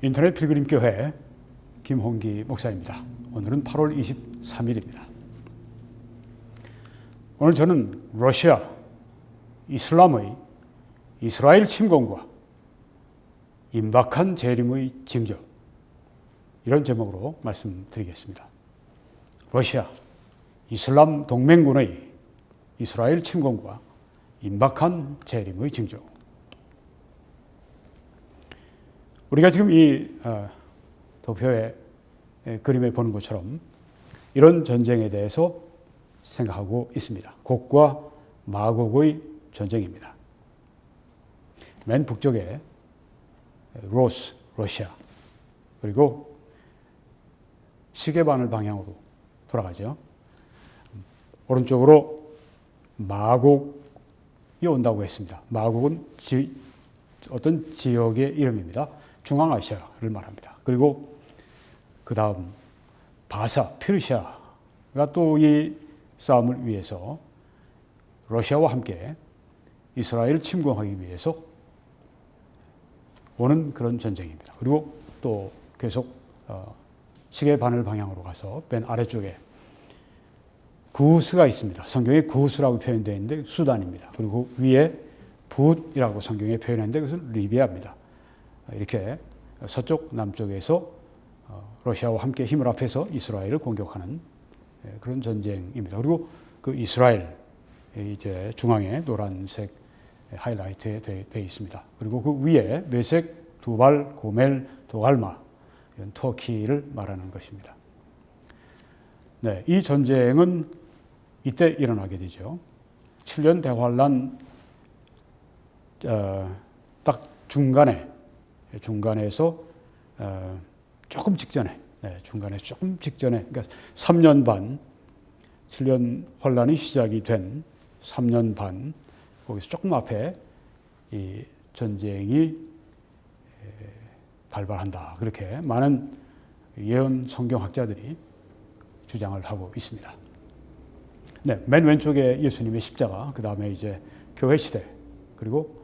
인터넷 필그림교회 김홍기 목사입니다. 오늘은 8월 23일입니다. 오늘 저는 러시아, 이슬람의 이스라엘 침공과 임박한 재림의 징조, 이런 제목으로 말씀드리겠습니다. 러시아, 이슬람 동맹군의 이스라엘 침공과 임박한 재림의 징조. 우리가 지금 이 도표의 그림에 보는 것처럼 이런 전쟁에 대해서 생각하고 있습니다. 곡과 마곡의 전쟁입니다. 맨 북쪽에 러시아, 그리고 시계바늘 방향으로 돌아가죠. 오른쪽으로 마곡이 온다고 했습니다. 마곡은 어떤 지역의 이름입니다. 중앙아시아를 말합니다. 그리고 그 다음 바사, 페르시아가 또 이 싸움을 위해서 러시아와 함께 이스라엘을 침공하기 위해서 오는 그런 전쟁입니다. 그리고 또 계속 시계 바늘 방향으로 가서 맨 아래쪽에 구스가 있습니다. 성경에 구스라고 표현되어 있는데 수단입니다. 그리고 위에 붓이라고 성경에 표현했는데 그것은 리비아입니다. 이렇게 서쪽 남쪽에서 러시아와 함께 힘을 합해서 이스라엘을 공격하는 그런 전쟁입니다. 그리고 그 이스라엘 이제 중앙에 노란색 하이라이트 되어 있습니다. 그리고 그 위에 메색, 두발, 고멜, 도갈마, 이건 터키를 말하는 것입니다. 네, 이 전쟁은 이때 일어나게 되죠. 7년 대환란 딱 중간에서 조금 직전에, 중간에서 조금 직전에, 그러니까 3년 반, 7년 환란이 시작이 된 3년 반, 거기서 조금 앞에 이 전쟁이 발발한다. 그렇게 많은 예언 성경학자들이 주장을 하고 있습니다. 네, 맨 왼쪽에 예수님의 십자가, 그 다음에 이제 교회 시대, 그리고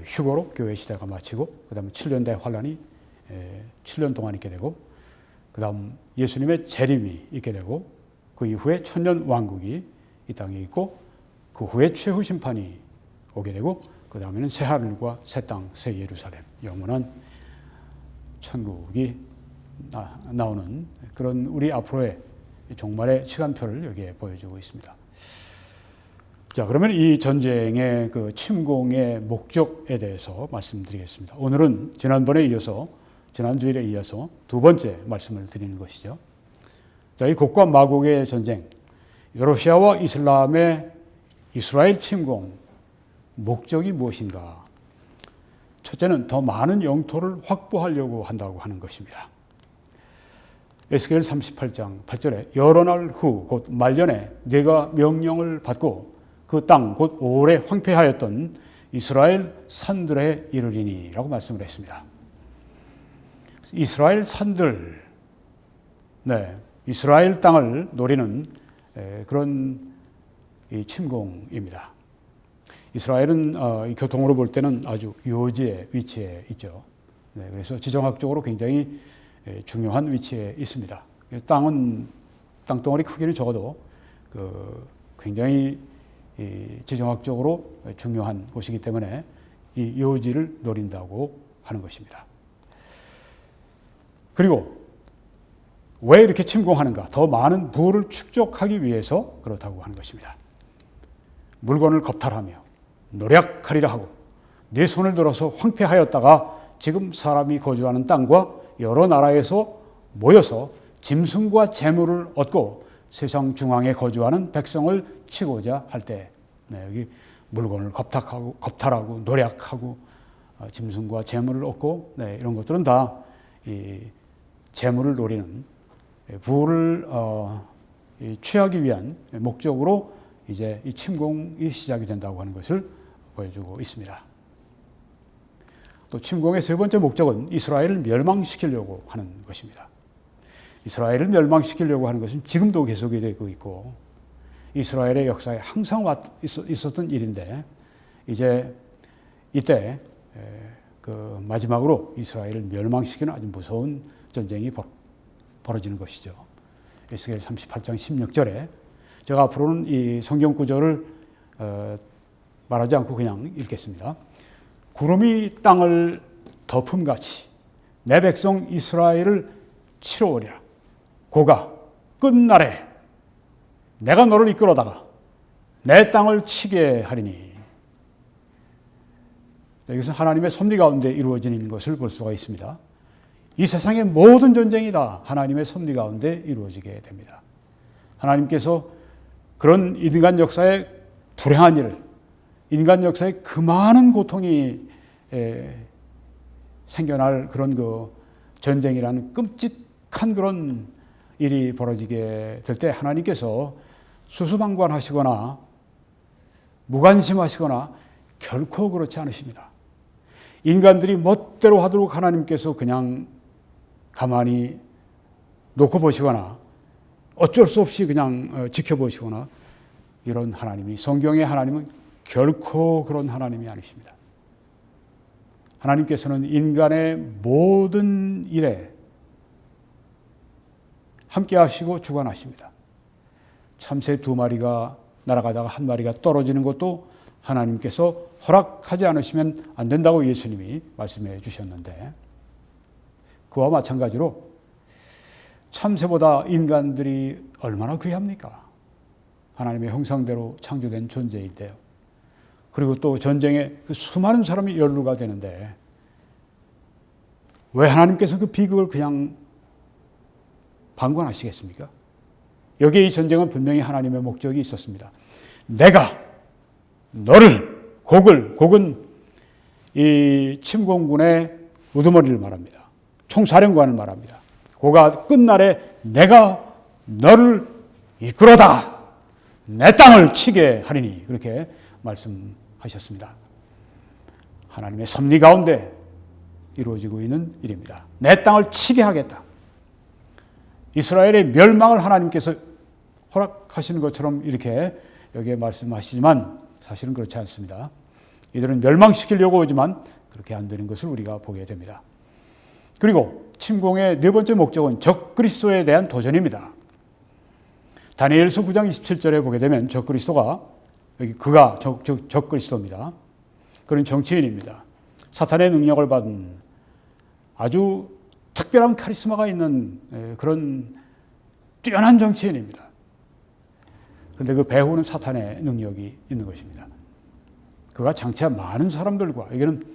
휴거로 교회 시대가 마치고, 그 다음에 7년대 환란이 7년 동안 있게 되고, 그 다음 예수님의 재림이 있게 되고, 그 이후에 천년 왕국이 이 땅에 있고, 그 후에 최후 심판이 오게 되고, 그 다음에는 새 하늘과 새 땅, 새 예루살렘, 영원한 천국이 나오는 그런 우리 앞으로의 종말의 시간표를 여기에 보여주고 있습니다. 자, 그러면 이 전쟁의 그 침공의 목적에 대해서 말씀드리겠습니다. 오늘은 지난주일에 이어서 두 번째 말씀을 드리는 것이죠. 자, 이 곡과 마곡의 전쟁, 러시아와 이슬람의 이스라엘 침공, 목적이 무엇인가? 첫째는 더 많은 영토를 확보하려고 한다고 하는 것입니다. 에스겔 38장 8절에 여러 날 후 곧 말년에 네가 명령을 받고 그 땅 곧 오래 황폐하였던 이스라엘 산들에 이르리니 라고 말씀을 했습니다. 이스라엘 산들, 이스라엘 땅을 노리는 그런 침공입니다. 이스라엘은 교통으로 볼 때는 아주 요지의 위치에 있죠. 그래서 지정학적으로 굉장히 중요한 위치에 있습니다. 땅덩어리 크기는 적어도 굉장히 지정학적으로 중요한 곳이기 때문에 이 요지를 노린다고 하는 것입니다. 그리고 왜 이렇게 침공하는가? 더 많은 부를 축적하기 위해서 그렇다고 하는 것입니다. 물건을 겁탈하며 노략하리라 하고 네 손을 들어서 황폐하였다가 지금 사람이 거주하는 땅과 여러 나라에서 모여서 짐승과 재물을 얻고 세상 중앙에 거주하는 백성을 치고자 할 때, 여기 물건을 겁탈하고 노략하고 짐승과 재물을 얻고, 이런 것들은 다 이 재물을 노리는 부를 취하기 위한 목적으로 이제 이 침공이 시작이 된다고 하는 것을 보여주고 있습니다. 또 침공의 세 번째 목적은 이스라엘을 멸망시키려고 하는 것입니다. 이스라엘을 멸망시키려고 하는 것은 지금도 계속이 되고 있고 이스라엘의 역사에 항상 있었던 일인데 이제 이때 그 마지막으로 이스라엘을 멸망시키는 아주 무서운 전쟁이 벌어지는 것이죠. 에스겔 38장 16절에 제가 앞으로는 이 성경 구절을 말하지 않고 그냥 읽겠습니다. 구름이 땅을 덮음같이 내 백성 이스라엘을 치러 오리라. 고가 끝날에 내가 너를 이끌어다가 내 땅을 치게 하리니. 이것은 하나님의 섭리 가운데 이루어지는 것을 볼 수가 있습니다. 이 세상의 모든 전쟁이 다 하나님의 섭리 가운데 이루어지게 됩니다. 하나님께서 그런 인간 역사의 불행한 일을, 인간 역사의 그 많은 고통이 생겨날 그런 그 전쟁이라는 끔찍한 그런 일이 벌어지게 될 때 하나님께서 수수방관하시거나 무관심하시거나 결코 그렇지 않으십니다. 인간들이 멋대로 하도록 하나님께서 그냥 가만히 놓고 보시거나 어쩔 수 없이 그냥 지켜보시거나 이런 하나님이, 성경의 하나님은 결코 그런 하나님이 아니십니다. 하나님께서는 인간의 모든 일에 함께 하시고 주관하십니다. 참새 2마리가 날아가다가 1마리가 떨어지는 것도 하나님께서 허락하지 않으시면 안 된다고 예수님이 말씀해 주셨는데, 그와 마찬가지로 참새보다 인간들이 얼마나 귀합니까? 하나님의 형상대로 창조된 존재인데요. 그리고 또 전쟁에 그 수많은 사람이 연루가 되는데 왜 하나님께서 그 비극을 그냥 방관하시겠습니까? 여기에 이 전쟁은 분명히 하나님의 목적이 있었습니다. 내가 너를, 곡은 이 침공군의 우두머리를 말합니다. 총사령관을 말합니다. 고가 끝날에 내가 너를 이끌어다 내 땅을 치게 하리니, 그렇게 말씀하셨습니다. 하나님의 섭리 가운데 이루어지고 있는 일입니다. 내 땅을 치게 하겠다. 이스라엘의 멸망을 하나님께서 허락하시는 것처럼 이렇게 여기에 말씀하시지만 사실은 그렇지 않습니다. 이들은 멸망시키려고 오지만 그렇게 안 되는 것을 우리가 보게 됩니다. 그리고 침공의 네 번째 목적은 적그리스도에 대한 도전입니다. 다니엘서 9장 27절에 보게 되면 적그리스도가, 여기 그가 적그리스도입니다. 그런 정치인입니다. 사탄의 능력을 받은 아주 특별한 카리스마가 있는 그런 뛰어난 정치인입니다. 그런데 그 배후는 사탄의 능력이 있는 것입니다. 그가 장차 많은 사람들과, 여기는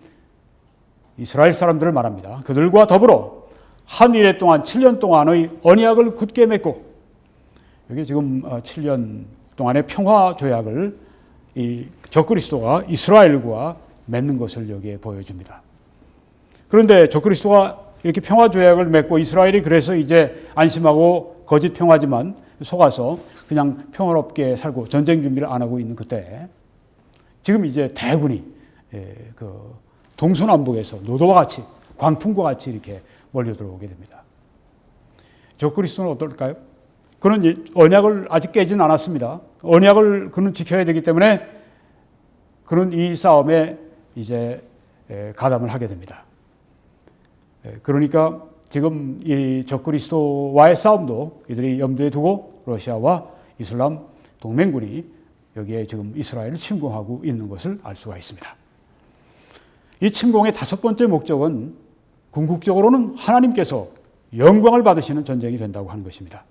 이스라엘 사람들을 말합니다. 그들과 더불어 한 일해 동안 7년 동안의 언약을 굳게 맺고, 여기 지금 7년 동안의 평화 조약을 이 적그리스도가 이스라엘과 맺는 것을 여기에 보여줍니다. 그런데 적그리스도가 이렇게 평화 조약을 맺고 이스라엘이 그래서 이제 안심하고 거짓 평화지만 속아서 그냥 평화롭게 살고 전쟁 준비를 안 하고 있는 그때, 지금 이제 대군이 그 동서남북에서 노도와 같이, 광풍과 같이 이렇게 몰려 들어오게 됩니다. 적그리스도는 어떨까요? 그는 언약을 아직 깨지는 않았습니다. 언약을 그는 지켜야 되기 때문에 그는 이 싸움에 이제 가담을 하게 됩니다. 그러니까 지금 이 적그리스도와의 싸움도 이들이 염두에 두고 러시아와 이슬람 동맹군이 여기에 지금 이스라엘을 침공하고 있는 것을 알 수가 있습니다. 이 침공의 5번째 목적은 궁극적으로는 하나님께서 영광을 받으시는 전쟁이 된다고 하는 것입니다.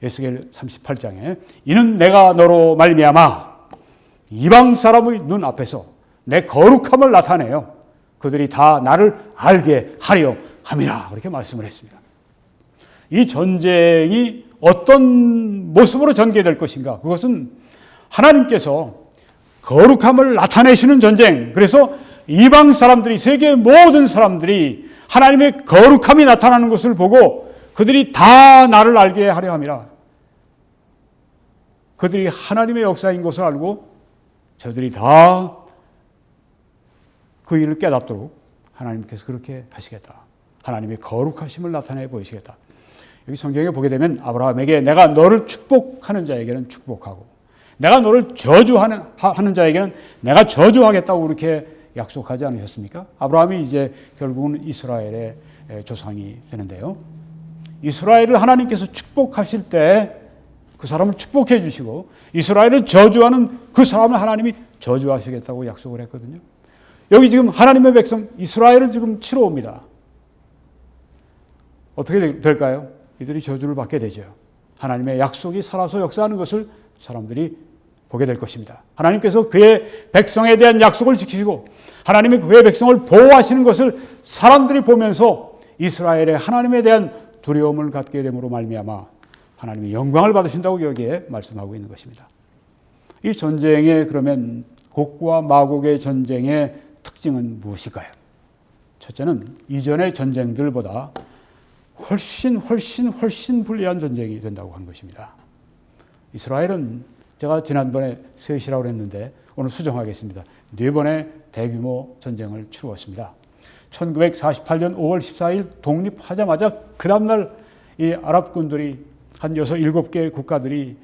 에스겔 38장에 이는 내가 너로 말미암아 이방 사람의 눈 앞에서 내 거룩함을 나타내요 그들이 다 나를 알게 하려 함이라, 그렇게 말씀을 했습니다. 이 전쟁이 어떤 모습으로 전개될 것인가? 그것은 하나님께서 거룩함을 나타내시는 전쟁, 그래서 이방 사람들이, 세계 모든 사람들이 하나님의 거룩함이 나타나는 것을 보고 그들이 다 나를 알게 하려 함이라. 그들이 하나님의 역사인 것을 알고 저들이 다 그 일을 깨닫도록 하나님께서 그렇게 하시겠다. 하나님의 거룩하심을 나타내 보이시겠다. 여기 성경에 보게 되면 아브라함에게 내가 너를 축복하는 자에게는 축복하고 내가 너를 저주하는 자에게는 내가 저주하겠다고 이렇게 약속하지 않으셨습니까? 아브라함이 이제 결국은 이스라엘의 조상이 되는데요. 이스라엘을 하나님께서 축복하실 때 그 사람을 축복해 주시고 이스라엘을 저주하는 그 사람을 하나님이 저주하시겠다고 약속을 했거든요. 여기 지금 하나님의 백성 이스라엘을 지금 치러 옵니다. 어떻게 될까요? 이들이 저주를 받게 되죠. 하나님의 약속이 살아서 역사하는 것을 사람들이 보게 될 것입니다. 하나님께서 그의 백성에 대한 약속을 지키시고 하나님이 그의 백성을 보호하시는 것을 사람들이 보면서 이스라엘의 하나님에 대한 두려움을 갖게 됨으로 말미암아 하나님이 영광을 받으신다고 여기에 말씀하고 있는 것입니다. 이 전쟁의 그러면 곡과 마곡의 전쟁의 특징은 무엇일까요? 첫째는 이전의 전쟁들보다 훨씬 불리한 전쟁이 된다고 하는 것입니다. 이스라엘은 제가 지난번에 셋이라고 했는데 오늘 수정하겠습니다. 4번의 대규모 전쟁을 치루었습니다. 1948년 5월 14일 독립하자마자 그 다음날 이 아랍군들이 한 6, 7개 국가들이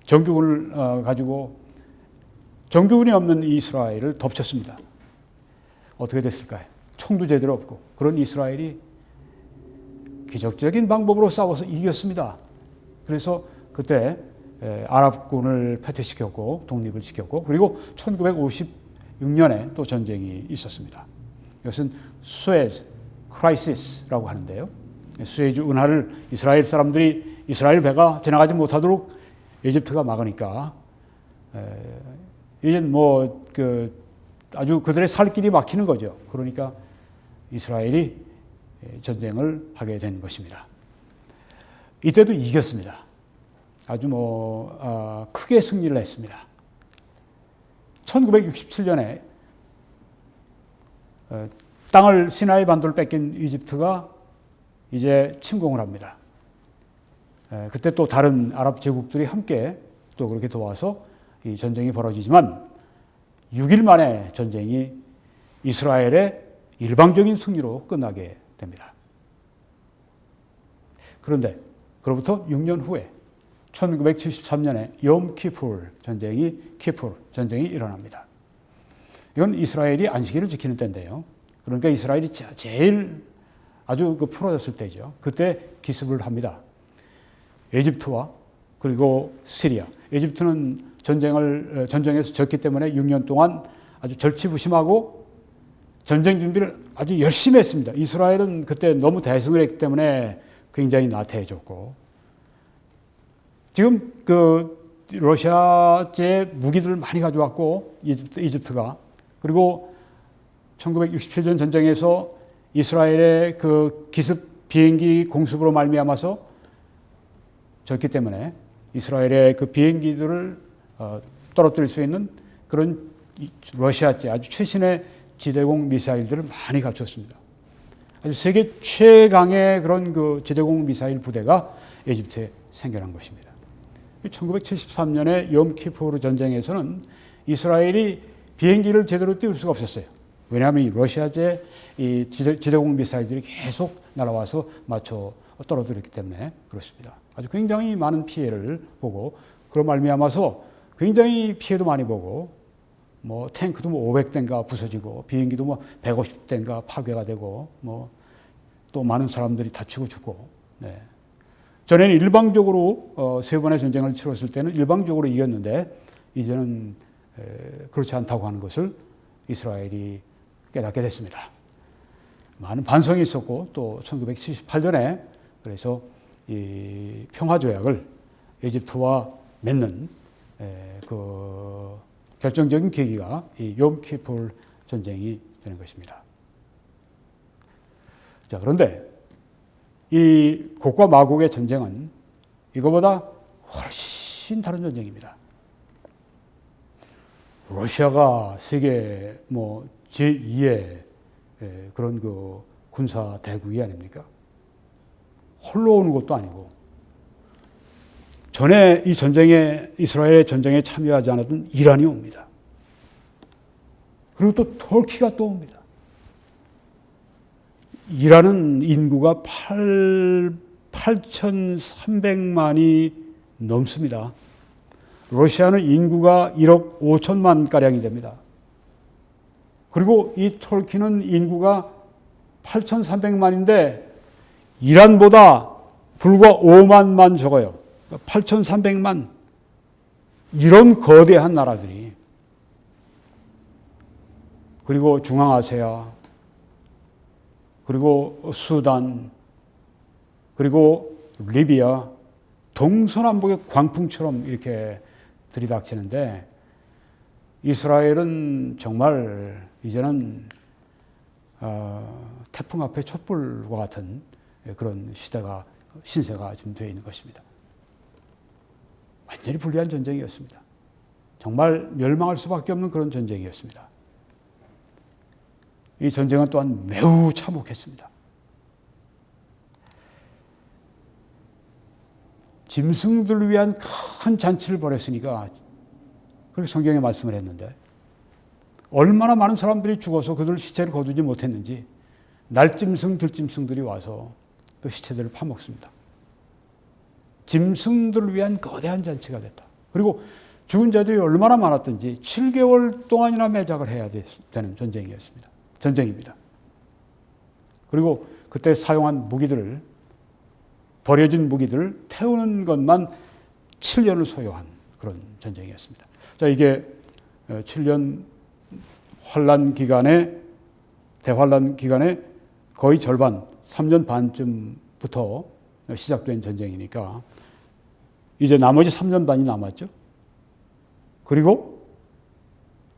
정규군을 가지고 정규군이 없는 이스라엘을 덮쳤습니다. 어떻게 됐을까요? 총도 제대로 없고 그런 이스라엘이 기적적인 방법으로 싸워서 이겼습니다. 그래서 그때 아랍군을 패퇴시켰고 독립을 시켰고 그리고 1956년에 또 전쟁이 있었습니다. 이것은 수에즈 크라이시스라고 하는데요. 수에즈 운하를 이스라엘 사람들이 이스라엘 배가 지나가지 못하도록 이집트가 막으니까 이제 뭐 아주 그들의 살 길이 막히는 거죠. 그러니까 이스라엘이 전쟁을 하게 된 것입니다. 이때도 이겼습니다. 아주 크게 승리를 했습니다. 1967년에 땅을 시나이 반도를 뺏긴 이집트가 이제 침공을 합니다. 그때 또 다른 아랍 제국들이 함께 또 그렇게 도와서 이 전쟁이 벌어지지만 6일 만에 전쟁이 이스라엘의 일방적인 승리로 끝나게 됩니다. 그런데 그로부터 6년 후에 1973년에 욤 키푸르 전쟁이 일어납니다. 이건 이스라엘이 안식일을 지키는 때인데요. 그러니까 이스라엘이 제일 아주 풀어졌을 때죠. 그때 기습을 합니다. 에집트와 그리고 시리아. 에집트는 전쟁에서 졌기 때문에 6년 동안 아주 절치부심하고 전쟁 준비를 아주 열심히 했습니다. 이스라엘은 그때 너무 대승을 했기 때문에 굉장히 나태해졌고 지금 러시아제 무기들을 많이 가져왔고 이집트가 그리고 1967년 전쟁에서 이스라엘의 그 기습 비행기 공습으로 말미암아서 졌기 때문에 이스라엘의 그 비행기들을 떨어뜨릴 수 있는 그런 러시아제 아주 최신의 지대공 미사일들을 많이 갖췄습니다. 아주 세계 최강의 그런 그 지대공 미사일 부대가 이집트에 생겨난 것입니다. 1973년에 욤 키푸르 전쟁에서는 이스라엘이 비행기를 제대로 띄울 수가 없었어요. 왜냐하면 이 러시아제 이 지대공 미사일들이 계속 날아와서 맞춰 떨어뜨렸기 때문에 그렇습니다. 아주 굉장히 많은 피해를 보고 그런 말미암아서 굉장히 피해도 많이 보고 탱크도 500대인가 부서지고 비행기도 150대인가 파괴가 되고 또 많은 사람들이 다치고 죽고. 네. 전에는 일방적으로 3번의 전쟁을 치렀을 때는 일방적으로 이겼는데 이제는 그렇지 않다고 하는 것을 이스라엘이 깨닫게 됐습니다. 많은 반성이 있었고 또 1978년에 그래서 이 평화조약을 이집트와 맺는 그 결정적인 계기가 이 욤 키푸르 전쟁이 되는 것입니다. 자, 그런데 이 곡과 마곡의 전쟁은 이거보다 훨씬 다른 전쟁입니다. 러시아가 세계 제2의 그런 그 군사 대국이 아닙니까? 홀로 오는 것도 아니고 전에 이 이스라엘의 전쟁에 참여하지 않았던 이란이 옵니다. 그리고 또 터키가 또 옵니다. 이란은 인구가 8,300만이 넘습니다. 러시아는 인구가 1억 5천만 가량이 됩니다. 그리고 이 터키는 인구가 8,300만인데 이란보다 불과 5만만 적어요. 8,300만. 이런 거대한 나라들이. 그리고 중앙아시아, 그리고 수단, 그리고 리비아, 동서남북의 광풍처럼 이렇게 들이닥치는데 이스라엘은 정말 이제는 태풍 앞에 촛불과 같은 그런 신세가 지금 되어 있는 것입니다. 완전히 불리한 전쟁이었습니다. 정말 멸망할 수밖에 없는 그런 전쟁이었습니다. 이 전쟁은 또한 매우 참혹했습니다. 짐승들을 위한 큰 잔치를 벌였으니까 그렇게 성경에 말씀을 했는데 얼마나 많은 사람들이 죽어서 그들 시체를 거두지 못했는지 날짐승, 들짐승들이 와서 그 시체들을 파먹습니다. 짐승들을 위한 거대한 잔치가 됐다. 그리고 죽은 자들이 얼마나 많았던지 7개월 동안이나 매작을 해야 되는 전쟁입니다. 그리고 그때 사용한 무기들을, 버려진 무기들을 태우는 것만 7년을 소요한 그런 전쟁이었습니다. 자, 이게 7년 대환란 기간에 거의 절반, 3년 반쯤부터 시작된 전쟁이니까 이제 나머지 3년 반이 남았죠. 그리고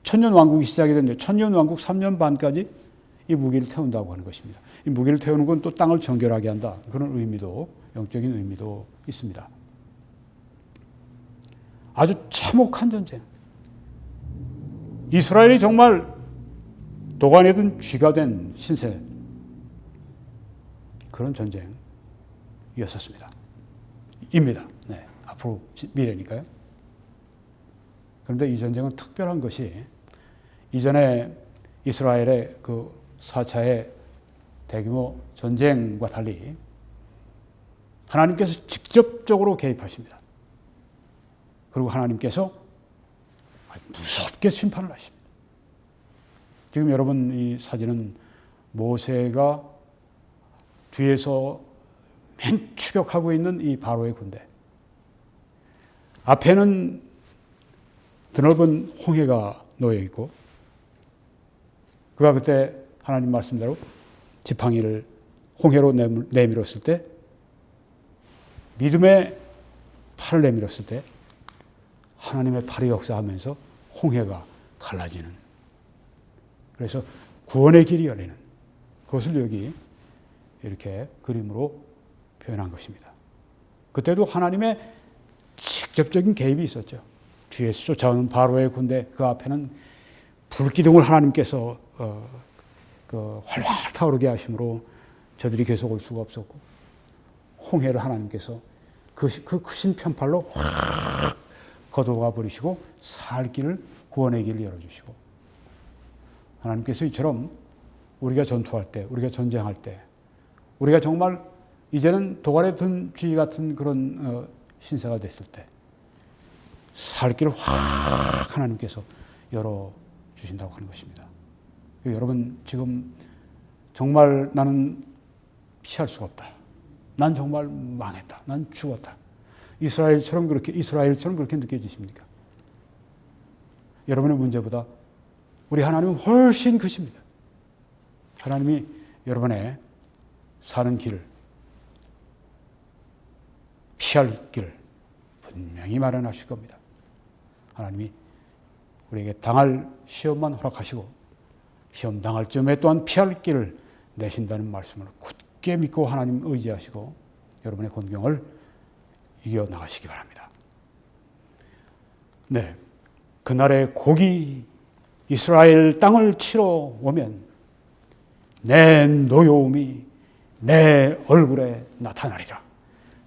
천년왕국이 시작이 됐는데 천년왕국 3년 반까지 이 무기를 태운다고 하는 것입니다. 이 무기를 태우는 건 또 땅을 정결하게 한다. 그런 의미도, 영적인 의미도 있습니다. 아주 참혹한 전쟁. 이스라엘이 정말 도관에 든 쥐가 된 신세, 그런 전쟁이었었습니다. 입니다. 네, 앞으로 미래니까요. 그런데 이 전쟁은 특별한 것이 이전에 이스라엘의 그 4차의 대규모 전쟁과 달리 하나님께서 직접적으로 개입하십니다. 그리고 하나님께서 무섭게 심판을 하십니다. 지금 여러분 이 사진은 모세가 뒤에서 맨 추격하고 있는 이 바로의 군대. 앞에는 드넓은 홍해가 놓여 있고 그가 그때 하나님 말씀대로 지팡이를 홍해로 내밀었을 때 믿음의 팔을 내밀었을 때 하나님의 팔이 역사하면서 홍해가 갈라지는, 그래서 구원의 길이 열리는, 그것을 여기 이렇게 그림으로 표현한 것입니다. 그때도 하나님의 직접적인 개입이 있었죠. 뒤에서 쫓아오는 바로의 군대, 그 앞에는 불기둥을 하나님께서 활활 타오르게 하심으로 저들이 계속 올 수가 없었고, 홍해를 하나님께서 그 크신 편팔로 확 걷어가 버리시고 살 길을, 구원의 길을 열어주시고, 하나님께서 이처럼 우리가 전투할 때, 우리가 전쟁할 때, 우리가 정말 이제는 도관에 든 쥐 같은 그런 신세가 됐을 때 살 길을 확 하나님께서 열어주신다고 하는 것입니다. 여러분 지금 정말 나는 피할 수가 없다. 난 정말 망했다. 난 죽었다. 이스라엘처럼 그렇게 느껴지십니까? 여러분의 문제보다 우리 하나님은 훨씬 크십니다. 하나님이 여러분의 사는 길을, 피할 길을 분명히 마련하실 겁니다. 하나님이 우리에게 당할 시험만 허락하시고 시험 당할 쯤에 또한 피할 길을 내신다는 말씀을 굳게 믿고 하나님 의지하시고 여러분의 곤경을 이겨나가시기 바랍니다. 네, 그날의 곡이 이스라엘 땅을 치러 오면 내 노여움이 내 얼굴에 나타나리라.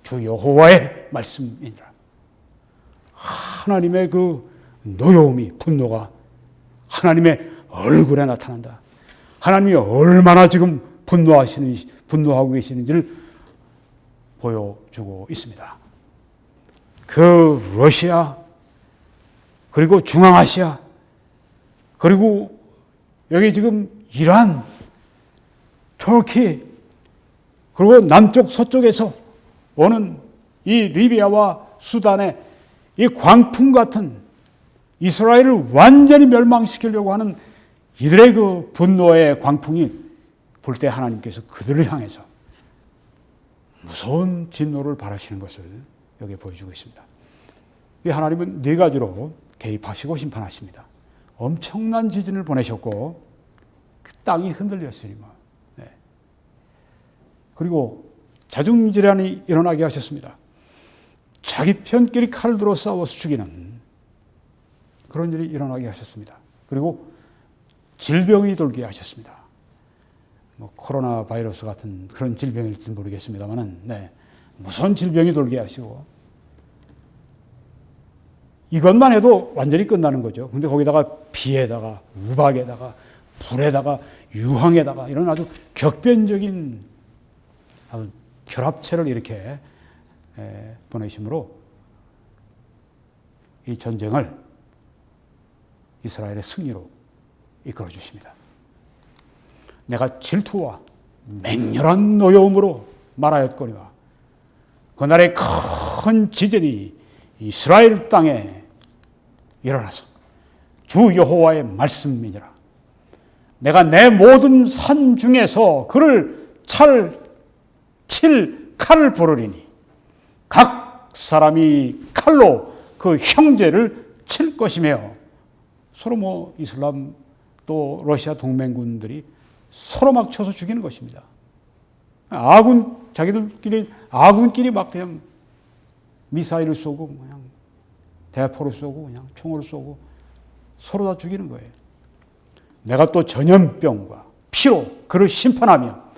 주 여호와의 말씀이니라. 하나님의 그 노여움이, 분노가 하나님의 얼굴에 나타난다. 하나님이 얼마나 지금 분노하고 계시는지를 보여주고 있습니다. 그 러시아, 그리고 중앙아시아, 그리고 여기 지금 이란, 터키, 그리고 남쪽 서쪽에서 오는 이 리비아와 수단의 이 광풍 같은 이스라엘을 완전히 멸망시키려고 하는 이들의 그 분노의 광풍이 불 때 하나님께서 그들을 향해서 무서운 진노를 발하시는 것을 여기에 보여주고 있습니다. 이 하나님은 네 가지로 개입하시고 심판하십니다. 엄청난 지진을 보내셨고 그 땅이 흔들렸으니 뭐. 네. 그리고 자중질환이 일어나게 하셨습니다. 자기 편끼리 칼을 들어 싸워서 죽이는 그런 일이 일어나게 하셨습니다. 그리고 질병이 돌게 하셨습니다. 뭐 코로나 바이러스 같은 그런 질병일지 모르겠습니다만은, 네, 무슨 질병이 돌게 하시고 이것만 해도 완전히 끝나는 거죠. 근데 거기다가 비에다가 우박에다가 불에다가 유황에다가 이런 아주 격변적인 아주 결합체를 이렇게 보내심으로 이 전쟁을 이스라엘의 승리로 이끌어 주십니다. 내가 질투와 맹렬한 노여움으로 말하였거니와 그날의 큰 지진이 이스라엘 땅에 일어나서 주 여호와의 말씀이니라. 내가 내 모든 산 중에서 그를 칠 칼을 부르리니 각 사람이 칼로 그 형제를 칠 것이며, 서로 뭐 이슬람 또 러시아 동맹군들이 서로 막 쳐서 죽이는 것입니다. 아군끼리 막 그냥 미사일을 쏘고 그냥 대포를 쏘고 그냥 총을 쏘고 서로 다 죽이는 거예요. 내가 또 전염병과 피로 그를 심판하며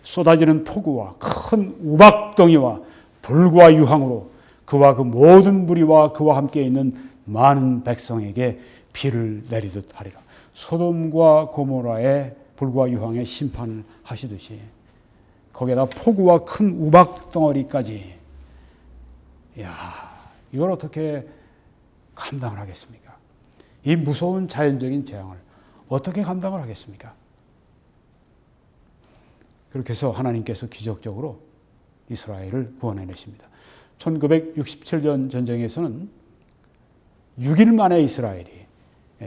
쏟아지는 폭우와 큰 우박덩이와 불과 유황으로 그와 그 모든 무리와 그와 함께 있는 많은 백성에게 비를 내리듯 하리라. 소돔과 고모라의 불과 유황의 심판을 하시듯이 거기에다 폭우와 큰 우박덩어리까지, 이걸 어떻게 감당을 하겠습니까? 이 무서운 자연적인 재앙을 어떻게 감당을 하겠습니까? 그렇게 해서 하나님께서 기적적으로 이스라엘을 구원해내십니다. 1967년 전쟁에서는 6일 만에 이스라엘이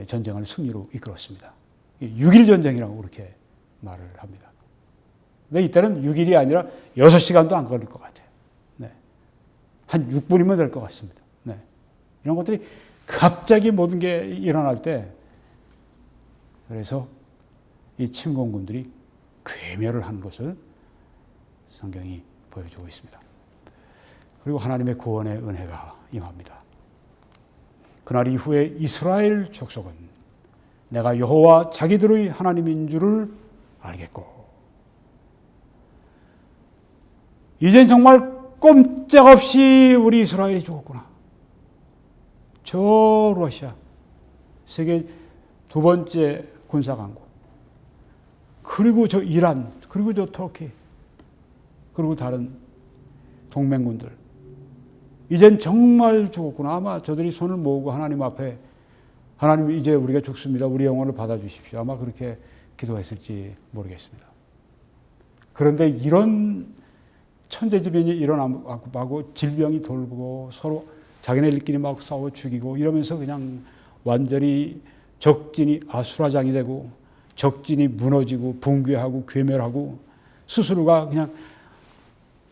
전쟁을 승리로 이끌었습니다. 6일 전쟁이라고 그렇게 말을 합니다. 근데 이때는 6일이 아니라 6시간도 안 걸릴 것 같아요. 네. 한 6분이면 될 것 같습니다. 네. 이런 것들이 갑자기 모든 게 일어날 때, 그래서 이 침공군들이 괴멸을 하는 것을 성경이 보여주고 있습니다. 그리고 하나님의 구원의 은혜가 임합니다. 그날 이후에 이스라엘 족속은 내가 여호와 자기들의 하나님인 줄을 알겠고, 이젠 정말 꼼짝없이 우리 이스라엘이 죽었구나. 저 러시아, 세계 두 번째 군사강국, 그리고 저 이란, 그리고 저 터키, 그리고 다른 동맹군들, 이젠 정말 죽었구나. 아마 저들이 손을 모으고 하나님 앞에, 하나님 이제 우리가 죽습니다. 우리 영혼을 받아주십시오. 아마 그렇게 기도했을지 모르겠습니다. 그런데 이런 천재지변이 일어나고 질병이 돌고 서로 자기네들끼리 막 싸워 죽이고 이러면서 그냥 완전히 적진이 아수라장이 되고 적진이 무너지고 붕괴하고 괴멸하고 스스로가 그냥,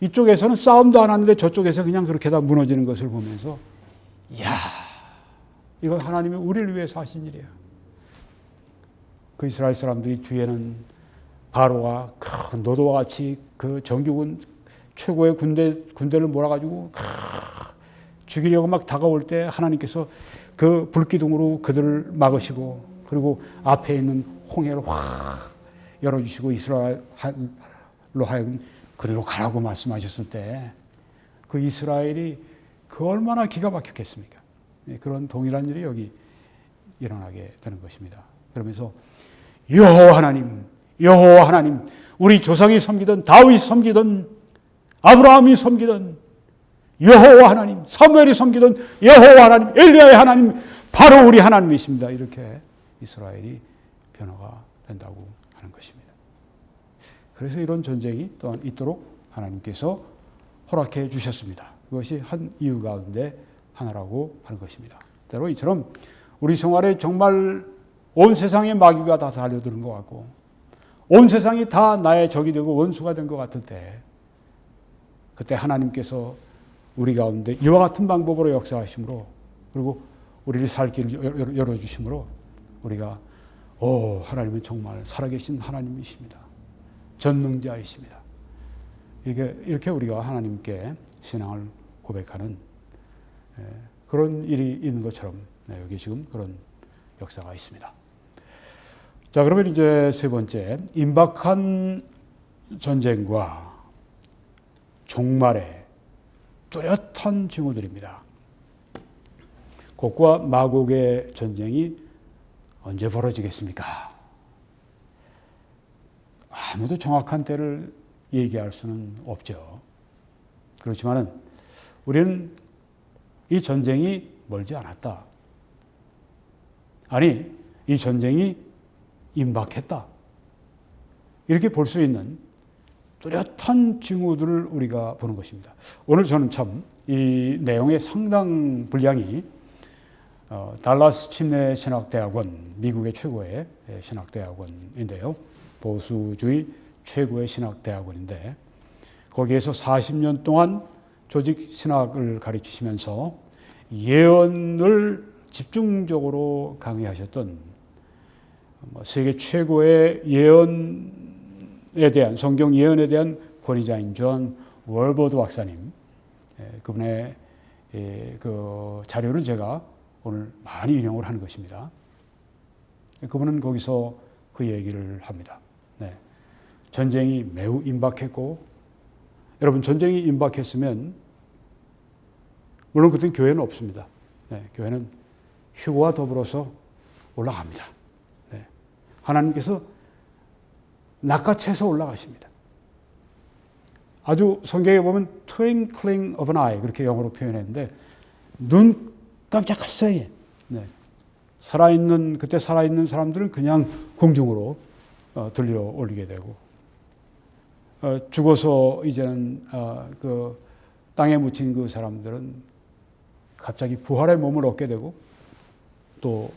이쪽에서는 싸움도 안 하는데 저쪽에서 그냥 그렇게 다 무너지는 것을 보면서, 이야, 이거 하나님이 우리를 위해서 하신 일이야. 그 이스라엘 사람들이 뒤에는 바로가 큰 노도와 같이 그 정규군 최고의 군대를 몰아가지고 죽이려고 막 다가올 때 하나님께서 그 불기둥으로 그들을 막으시고, 그리고 앞에 있는 홍해를 확 열어주시고 이스라엘로 하여금 그리로 가라고 말씀하셨을 때 그 이스라엘이 그 얼마나 기가 막혔겠습니까? 그런 동일한 일이 여기 일어나게 되는 것입니다. 그러면서 여호와 하나님, 우리 조상이 섬기던, 다윗이 섬기던, 아브라함이 섬기던 여호와 하나님, 사무엘이 섬기던 여호와 하나님, 엘리야의 하나님, 바로 우리 하나님이십니다. 이렇게 이스라엘이 변화가 된다고 하는 것입니다. 그래서 이런 전쟁이 또한 있도록 하나님께서 허락해 주셨습니다. 그것이 한 이유 가운데 하나라고 하는 것입니다. 때로 이처럼 우리 생활에 정말 온 세상의 마귀가 다 달려드는 것 같고 온 세상이 다 나의 적이 되고 원수가 된 것 같을 때 그때 하나님께서 우리 가운데 이와 같은 방법으로 역사하심으로 그리고 우리를 살 길을 열어주심으로 우리가 하나님은 정말 살아계신 하나님이십니다. 전능자이십니다. 이렇게 우리가 하나님께 신앙을 고백하는 그런 일이 있는 것처럼 여기 지금 그런 역사가 있습니다. 자, 그러면 이제 세 번째, 임박한 전쟁과 종말의 뚜렷한 징후들입니다. 곡과 마곡의 전쟁이 언제 벌어지겠습니까? 아무도 정확한 때를 얘기할 수는 없죠. 그렇지만은 우리는 이 전쟁이 멀지 않았다. 아니, 이 전쟁이 임박했다. 이렇게 볼 수 있는 뚜렷한 징후들을 우리가 보는 것입니다. 오늘 저는 참 이 내용의 상당 분량이 달라스 침례 신학대학원, 미국의 최고의 신학대학원인데요. 보수주의 최고의 신학대학원인데 거기에서 40년 동안 조직 신학을 가르치시면서 예언을 집중적으로 강의하셨던 세계 최고의 예언에 대한 성경 예언에 대한 권위자인 존 월버드 박사님, 그분의 그 자료를 제가 오늘 많이 인용을 하는 것입니다. 그분은 거기서 그 얘기를 합니다. 전쟁이 매우 임박했고, 여러분 전쟁이 임박했으면 물론 그때는 교회는 없습니다. 교회는 휴거와 더불어서 올라갑니다. 하나님께서 낚아채서 올라가십니다. 아주 성경에 보면 twinkling of an eye 그렇게 영어로 표현했는데 눈 깜짝할 사이에 그때 살아있는 사람들은 그냥 공중으로 들려 올리게 되고 죽어서 이제는 그 땅에 묻힌 그 사람들은 갑자기 부활의 몸을 얻게 되고 또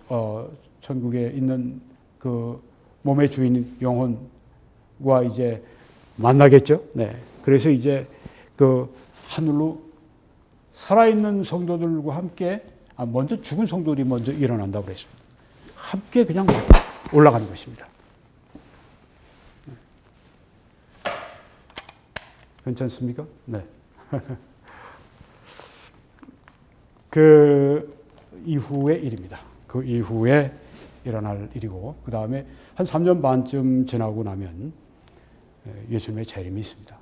천국에 있는 그 몸의 주인 영혼과 이제 만나겠죠. 그래서 이제 그 하늘로 살아있는 성도들과 함께 먼저 죽은 성도들이 먼저 일어난다고 그랬습니다. 함께 그냥 올라가는 것입니다. 괜찮습니까? 네. 그 이후의 일입니다. 그 이후에 일어날 일이고 그 다음에 한 3년 반쯤 지나고 나면 예수님의 재림이 있습니다.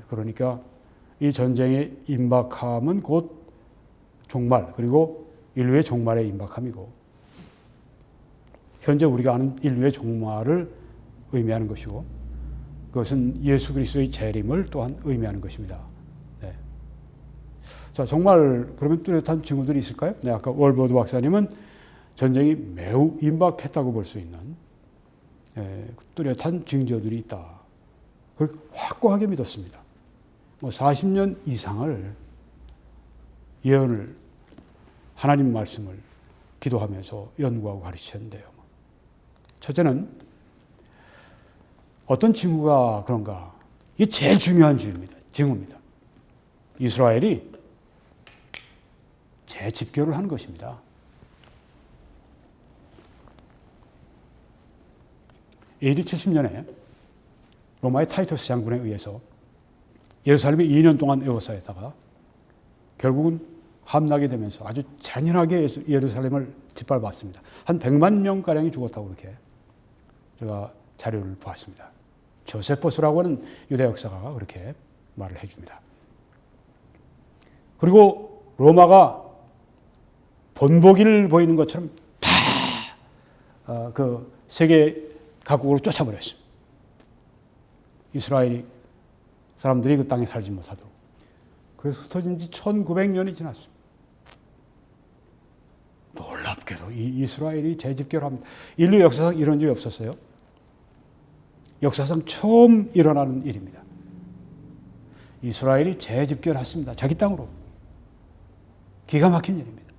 그러니까 이 전쟁의 임박함은 곧 종말 그리고 인류의 종말의 임박함이고 현재 우리가 아는 인류의 종말을 의미하는 것이고 그것은 예수 그리스도의 재림을 또한 의미하는 것입니다. 자, 정말 그러면 뚜렷한 징후들이 있을까요? 아까 월버드 박사님은 전쟁이 매우 임박했다고 볼 수 있는 뚜렷한 징조들이 있다. 그걸 확고하게 믿었습니다. 40년 이상을 예언을 하나님 말씀을 기도하면서 연구하고 가르치셨는데요. 첫째는 어떤 징후가 그런가? 이게 제일 중요한 징후입니다. 이스라엘이 재집교를 한 것입니다. AD 70년에 로마의 타이터스 장군에 의해서 예루살렘에 2년 동안 에워싸였다가 결국은 함락이 되면서 아주 잔인하게 예루살렘을 짓밟았습니다. 한 100만 명가량이 죽었다고 그렇게 제가 자료를 보았습니다. 조세포스라고 하는 유대 역사가가 그렇게 말을 해줍니다. 그리고 로마가 본보기를 보이는 것처럼 다 그 세계 각국으로 쫓아버렸습니다. 이스라엘이 사람들이 그 땅에 살지 못하도록. 그래서 흩어진 지 1900년이 지났습니다. 놀랍게도 이 이스라엘이 재집결합니다. 인류 역사상 이런 일이 없었어요. 역사상 처음 일어나는 일입니다. 이스라엘이 재집결했습니다. 자기 땅으로. 기가 막힌 일입니다.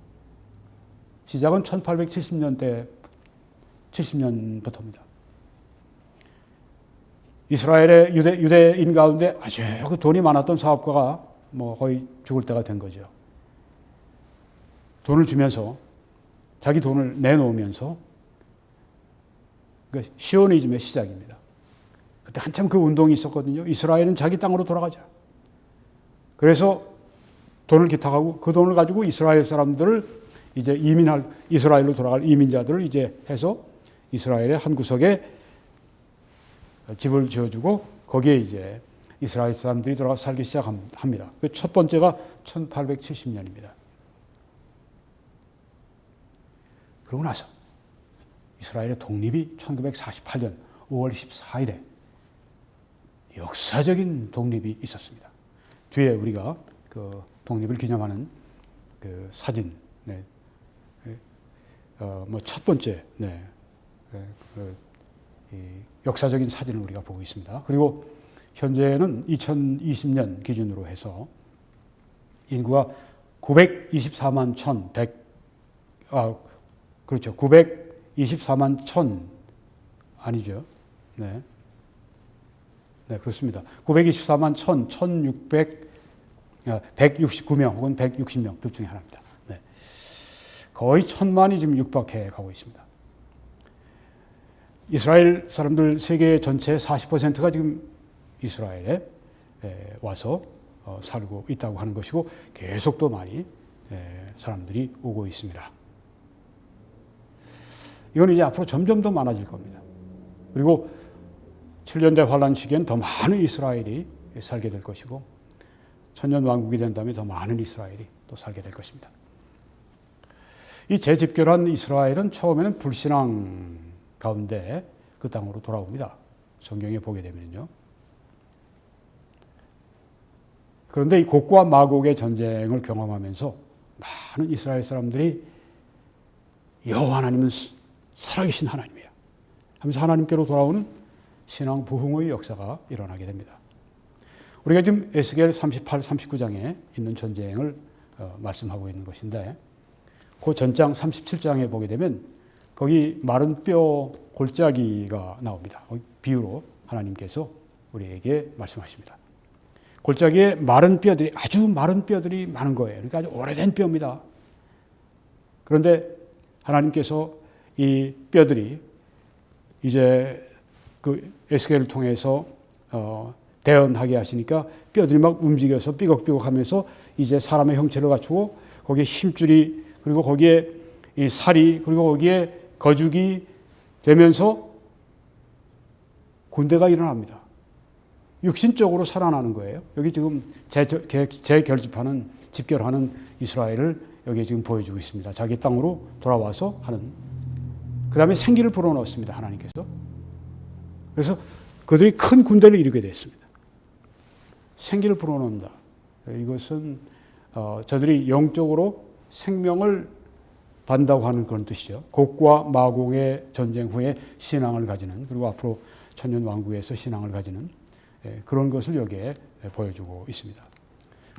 시작은 70년부터입니다. 이스라엘의 유대인 가운데 아주 돈이 많았던 사업가가 거의 죽을 때가 된 거죠. 돈을 주면서 자기 돈을 내놓으면서 시오니즘의 시작입니다. 그때 한참 그 운동이 있었거든요. 이스라엘은 자기 땅으로 돌아가자. 그래서 돈을 기탁하고 그 돈을 가지고 이스라엘 사람들을 이제 이스라엘로 돌아갈 이민자들을 이제 해서 이스라엘의 한 구석에 집을 지어주고 거기에 이제 이스라엘 사람들이 들어가 살기 시작합니다. 그 첫 번째가 1870년입니다. 그러고 나서 이스라엘의 독립이 1948년 5월 14일에 역사적인 독립이 있었습니다. 뒤에 우리가 그 독립을 기념하는 그 사진, 첫 번째, 역사적인 사진을 우리가 보고 있습니다. 그리고 현재는 2020년 기준으로 해서 인구가 924만 924만 1,000 아니죠. 네, 그렇습니다. 924만 1,669명 혹은 160명 둘 중에 하나입니다. 네. 거의 1,000만이 지금 육박해 가고 있습니다. 이스라엘 사람들 세계 전체의 40%가 지금 이스라엘에 와서 살고 있다고 하는 것이고 계속 또 많이 사람들이 오고 있습니다. 이건 이제 앞으로 점점 더 많아질 겁니다. 그리고 7년대 환란 시기엔 더 많은 이스라엘이 살게 될 것이고 천년 왕국이 된 다음에 더 많은 이스라엘이 또 살게 될 것입니다. 이 재집결한 이스라엘은 처음에는 불신앙 가운데 그 땅으로 돌아옵니다. 성경에 보게 되면요. 그런데 이 곡과 마곡의 전쟁을 경험하면서 많은 이스라엘 사람들이 여호와 하나님은 살아계신 하나님이야 하면서 하나님께로 돌아오는 신앙 부흥의 역사가 일어나게 됩니다. 우리가 지금 에스겔 38, 39장에 있는 전쟁을 말씀하고 있는 것인데 그 전장 37장에 보게 되면 거기 마른 뼈 골짜기가 나옵니다. 비유로 하나님께서 우리에게 말씀하십니다. 골짜기에 마른 뼈들이 아주 마른 뼈들이 많은 거예요. 그러니까 아주 오래된 뼈입니다. 그런데 하나님께서 이 뼈들이 이제 그 에스겔을 통해서 대언하게 하시니까 뼈들이 막 움직여서 삐걱삐걱하면서 이제 사람의 형체를 갖추고 거기에 힘줄이 그리고 거기에 이 살이 그리고 거기에 거죽이 되면서 군대가 일어납니다. 육신적으로 살아나는 거예요. 여기 지금 재결집하는 집결하는 이스라엘을 여기 지금 보여주고 있습니다. 자기 땅으로 돌아와서 하는. 그 다음에 생기를 불어넣었습니다. 하나님께서. 그래서 그들이 큰 군대를 이루게 됐습니다. 생기를 불어넣는다. 이것은 저들이 영적으로 생명을 받는다고 하는 그런 뜻이죠. 곡과 마곡의 전쟁 후에 신앙을 가지는 그리고 앞으로 천년 왕국에서 신앙을 가지는 그런 것을 여기에 보여주고 있습니다.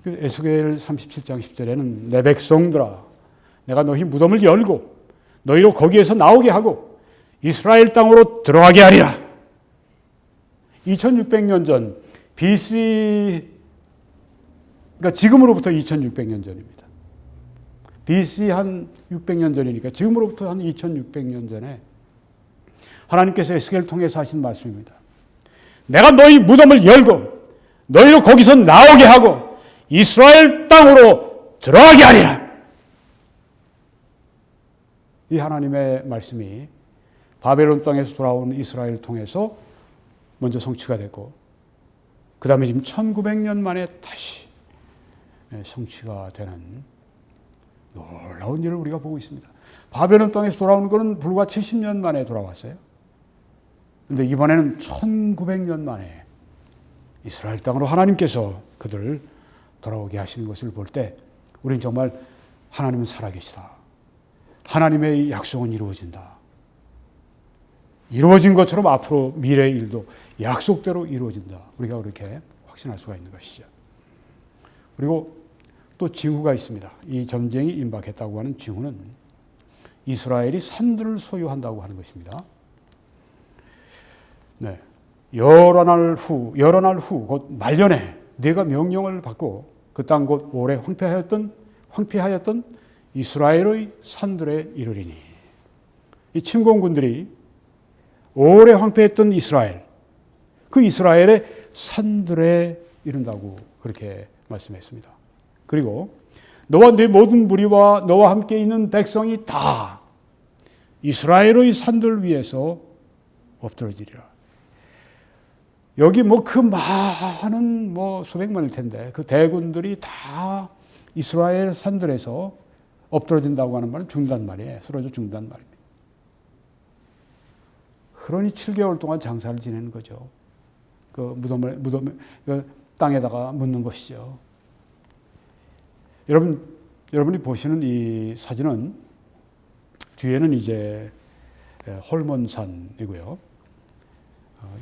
에스겔 37장 10절에는 내 백성들아 내가 너희 무덤을 열고 너희로 거기에서 나오게 하고 이스라엘 땅으로 들어가게 하리라. 2600년 전 BC 그러니까 지금으로부터 2600년 전입니다. BC 한 600년 전이니까 지금으로부터 한 2600년 전에 하나님께서 에스겔을 통해서 하신 말씀입니다. 내가 너희 무덤을 열고 너희로 거기서 나오게 하고 이스라엘 땅으로 들어가게 하리라. 이 하나님의 말씀이 바벨론 땅에서 돌아온 이스라엘을 통해서 먼저 성취가 됐고 그 다음에 지금 1900년 만에 다시 성취가 되는 놀라운 일을 우리가 보고 있습니다. 바벨론 땅에서 돌아오는 것은 불과 70년 만에 돌아왔어요. 그런데 이번에는 1900년 만에 이스라엘 땅으로 하나님께서 그들을 돌아오게 하시는 것을 볼 때 우리는 정말 하나님은 살아계시다. 하나님의 약속은 이루어진다. 이루어진 것처럼 앞으로 미래의 일도 약속대로 이루어진다. 우리가 그렇게 확신할 수가 있는 것이죠. 그리고 또 징후가 있습니다. 이 전쟁이 임박했다고 하는 징후는 이스라엘이 산들을 소유한다고 하는 것입니다. 네. 여러 날 후, 곧 말년에 내가 명령을 받고 그 땅 곧 오래 황폐하였던 이스라엘의 산들에 이르리니. 이 침공군들이 오래 황폐했던 이스라엘, 그 이스라엘의 산들에 이른다고 그렇게 말씀했습니다. 그리고 너와 네 모든 무리와 너와 함께 있는 백성이 다 이스라엘의 산들 위에서 엎드러지리라. 여기 그 많은 수백만일 텐데 그 대군들이 다 이스라엘 산들에서 엎드러진다고 하는 말은 죽는단 말이에요. 쓰러져 죽는단 말입니다. 그러니 7개월 동안 장사를 지내는 거죠. 그 무덤에 땅에다가 묻는 것이죠. 여러분이 보시는 이 사진은 뒤에는 이제 홀몬산이고요.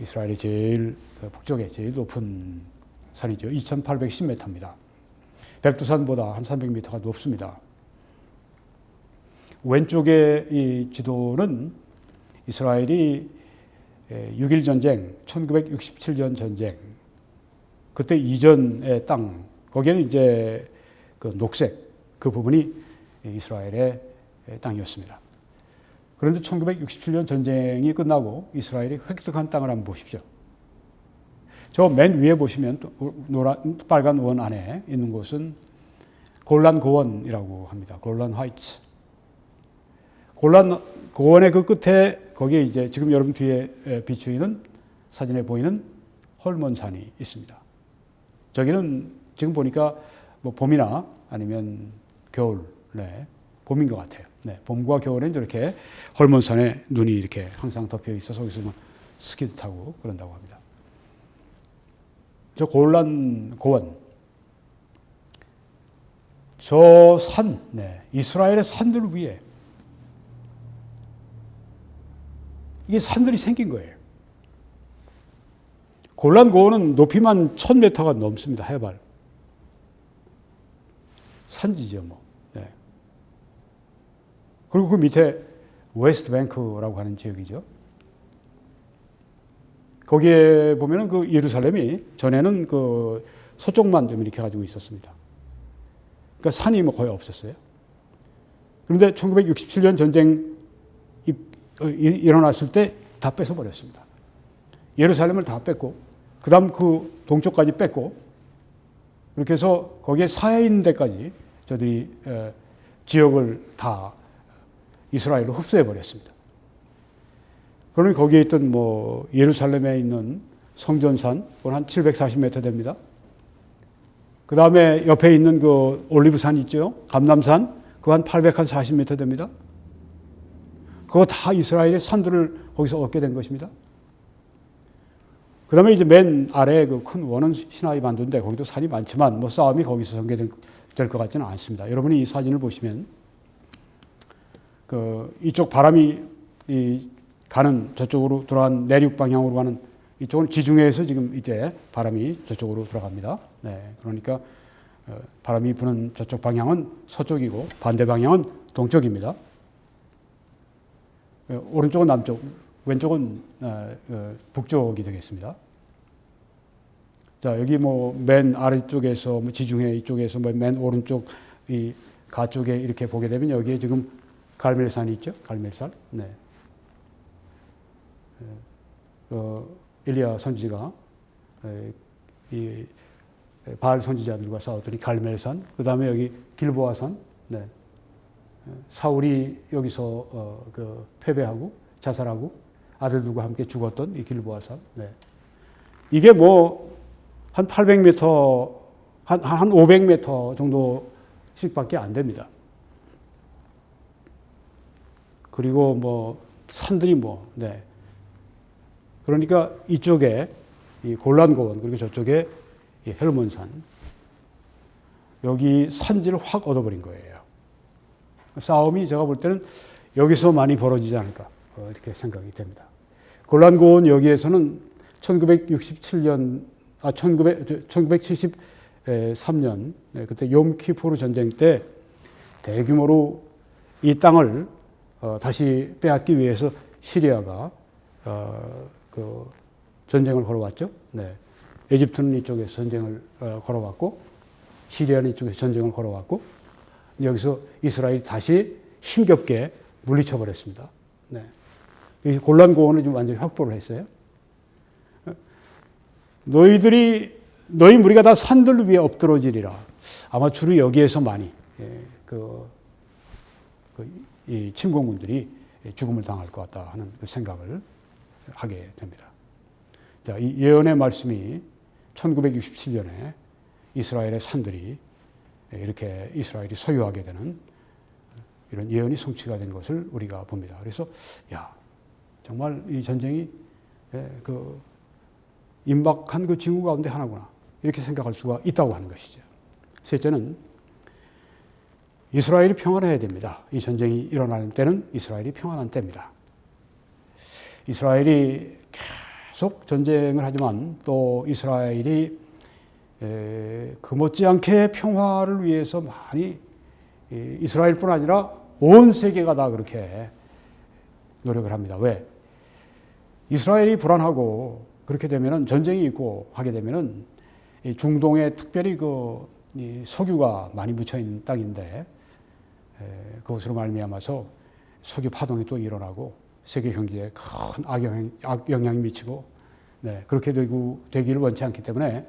이스라엘의 제일 북쪽에 제일 높은 산이죠. 2,810m입니다. 백두산보다 한 300m가 높습니다. 왼쪽에 이 지도는 이스라엘이 6.1 전쟁, 1967년 전쟁, 그때 이전의 땅, 거기에는 이제 그 녹색, 그 부분이 이스라엘의 땅이었습니다. 그런데 1967년 전쟁이 끝나고 이스라엘이 획득한 땅을 한번 보십시오. 저 맨 위에 보시면 빨간 원 안에 있는 곳은 골란 고원이라고 합니다. 골란 하이츠. 골란 고원의 그 끝에 거기에 이제 지금 여러분 뒤에 비추이는 사진에 보이는 헐몬산이 있습니다. 저기는 지금 보니까 봄이나 아니면 겨울, 봄인 것 같아요. 봄과 겨울엔 저렇게 헐몬산에 눈이 이렇게 항상 덮여 있어서 거기서 스키도 타고 그런다고 합니다. 저 골란 고원, 저 산, 이스라엘의 산들 위에 이게 산들이 생긴 거예요. 골란 고원은 높이만 1,000m가 넘습니다. 해발. 산지죠, 그리고 그 밑에 웨스트 뱅크라고 하는 지역이죠. 거기에 보면은 그 예루살렘이 전에는 그 서쪽만 좀 이렇게 가지고 있었습니다. 그러니까 산이 거의 없었어요. 그런데 1967년 전쟁 일어났을 때 다 뺏어버렸습니다. 예루살렘을 다 뺐고, 그 다음 그 동쪽까지 뺐고, 그렇게 해서 거기에 사해 있는 데까지 저들이 지역을 다 이스라엘로 흡수해버렸습니다. 그러니 거기에 있던 예루살렘에 있는 성전산, 그건 한 740m 됩니다. 그 다음에 옆에 있는 그 올리브산 있죠? 감람산, 그거 한 840m 됩니다. 그거 다 이스라엘의 산들을 거기서 얻게 된 것입니다. 그 다음에 이제 맨 아래에 그 큰 원은 시나이 반도인데 거기도 산이 많지만 싸움이 거기서 전개될 것 같지는 않습니다. 여러분이 이 사진을 보시면 이쪽 바람이 가는 저쪽으로 들어간 내륙 방향으로 가는 이쪽은 지중해에서 지금 이때 바람이 저쪽으로 들어갑니다. 그러니까 바람이 부는 저쪽 방향은 서쪽이고 반대 방향은 동쪽입니다. 오른쪽은 남쪽, 왼쪽은 북쪽이 되겠습니다. 자, 여기 맨 아래쪽에서 지중해 이쪽에서 맨 오른쪽 이 가쪽에 이렇게 보게 되면 여기에 지금 갈멜산이 있죠? 갈멜산. 엘리야 선지자가 이 바알 선지자들과 싸웠더니 갈멜산. 그 다음에 여기 길보아산. 사울이 여기서 패배하고 자살하고 아들들과 함께 죽었던 이 길보아산. 이게 한 800m, 한 500m 정도씩밖에 안 됩니다. 그리고 산들이 그러니까 이쪽에 이 골란고원, 그리고 저쪽에 이 헬몬산, 여기 산지를 확 얻어버린 거예요. 싸움이 제가 볼 때는 여기서 많이 벌어지지 않을까 이렇게 생각이 됩니다. 골란 고원 여기에서는 1973년 그때 욤키푸르 전쟁 때 대규모로 이 땅을 다시 빼앗기 위해서 시리아가 그 전쟁을 걸어왔죠. 네. 에집트는 이쪽에서 전쟁을 걸어왔고 시리아는 이쪽에서 전쟁을 걸어왔고 여기서 이스라엘이 다시 힘겹게 물리쳐 버렸습니다. 네. 이 골란 고원을 좀 완전히 확보를 했어요. 너희 무리가 다 산들 위에 엎드러지리라. 아마 주로 여기에서 많이 이 침공군들이 죽음을 당할 것 같다 하는 그 생각을 하게 됩니다. 자, 이 예언의 말씀이 1967년에 이스라엘의 산들이 이렇게 이스라엘이 소유하게 되는 이런 예언이 성취가 된 것을 우리가 봅니다. 그래서 정말 이 전쟁이 그 임박한 그 징후 가운데 하나구나 이렇게 생각할 수가 있다고 하는 것이죠. 셋째는 이스라엘이 평안해야 됩니다. 이 전쟁이 일어날 때는 이스라엘이 평안한 때입니다. 이스라엘이 계속 전쟁을 하지만 또 이스라엘이 그 못지않게 평화를 위해서 많이 이스라엘뿐 아니라 온 세계가 다 그렇게 노력을 합니다. 왜? 이스라엘이 불안하고 그렇게 되면은 전쟁이 있고 하게 되면은 중동에 특별히 이 석유가 많이 묻혀 있는 땅인데 그것으로 말미암아서 석유 파동이 또 일어나고 세계 경제에 큰 악영향이 미치고 그렇게 되기를 원치 않기 때문에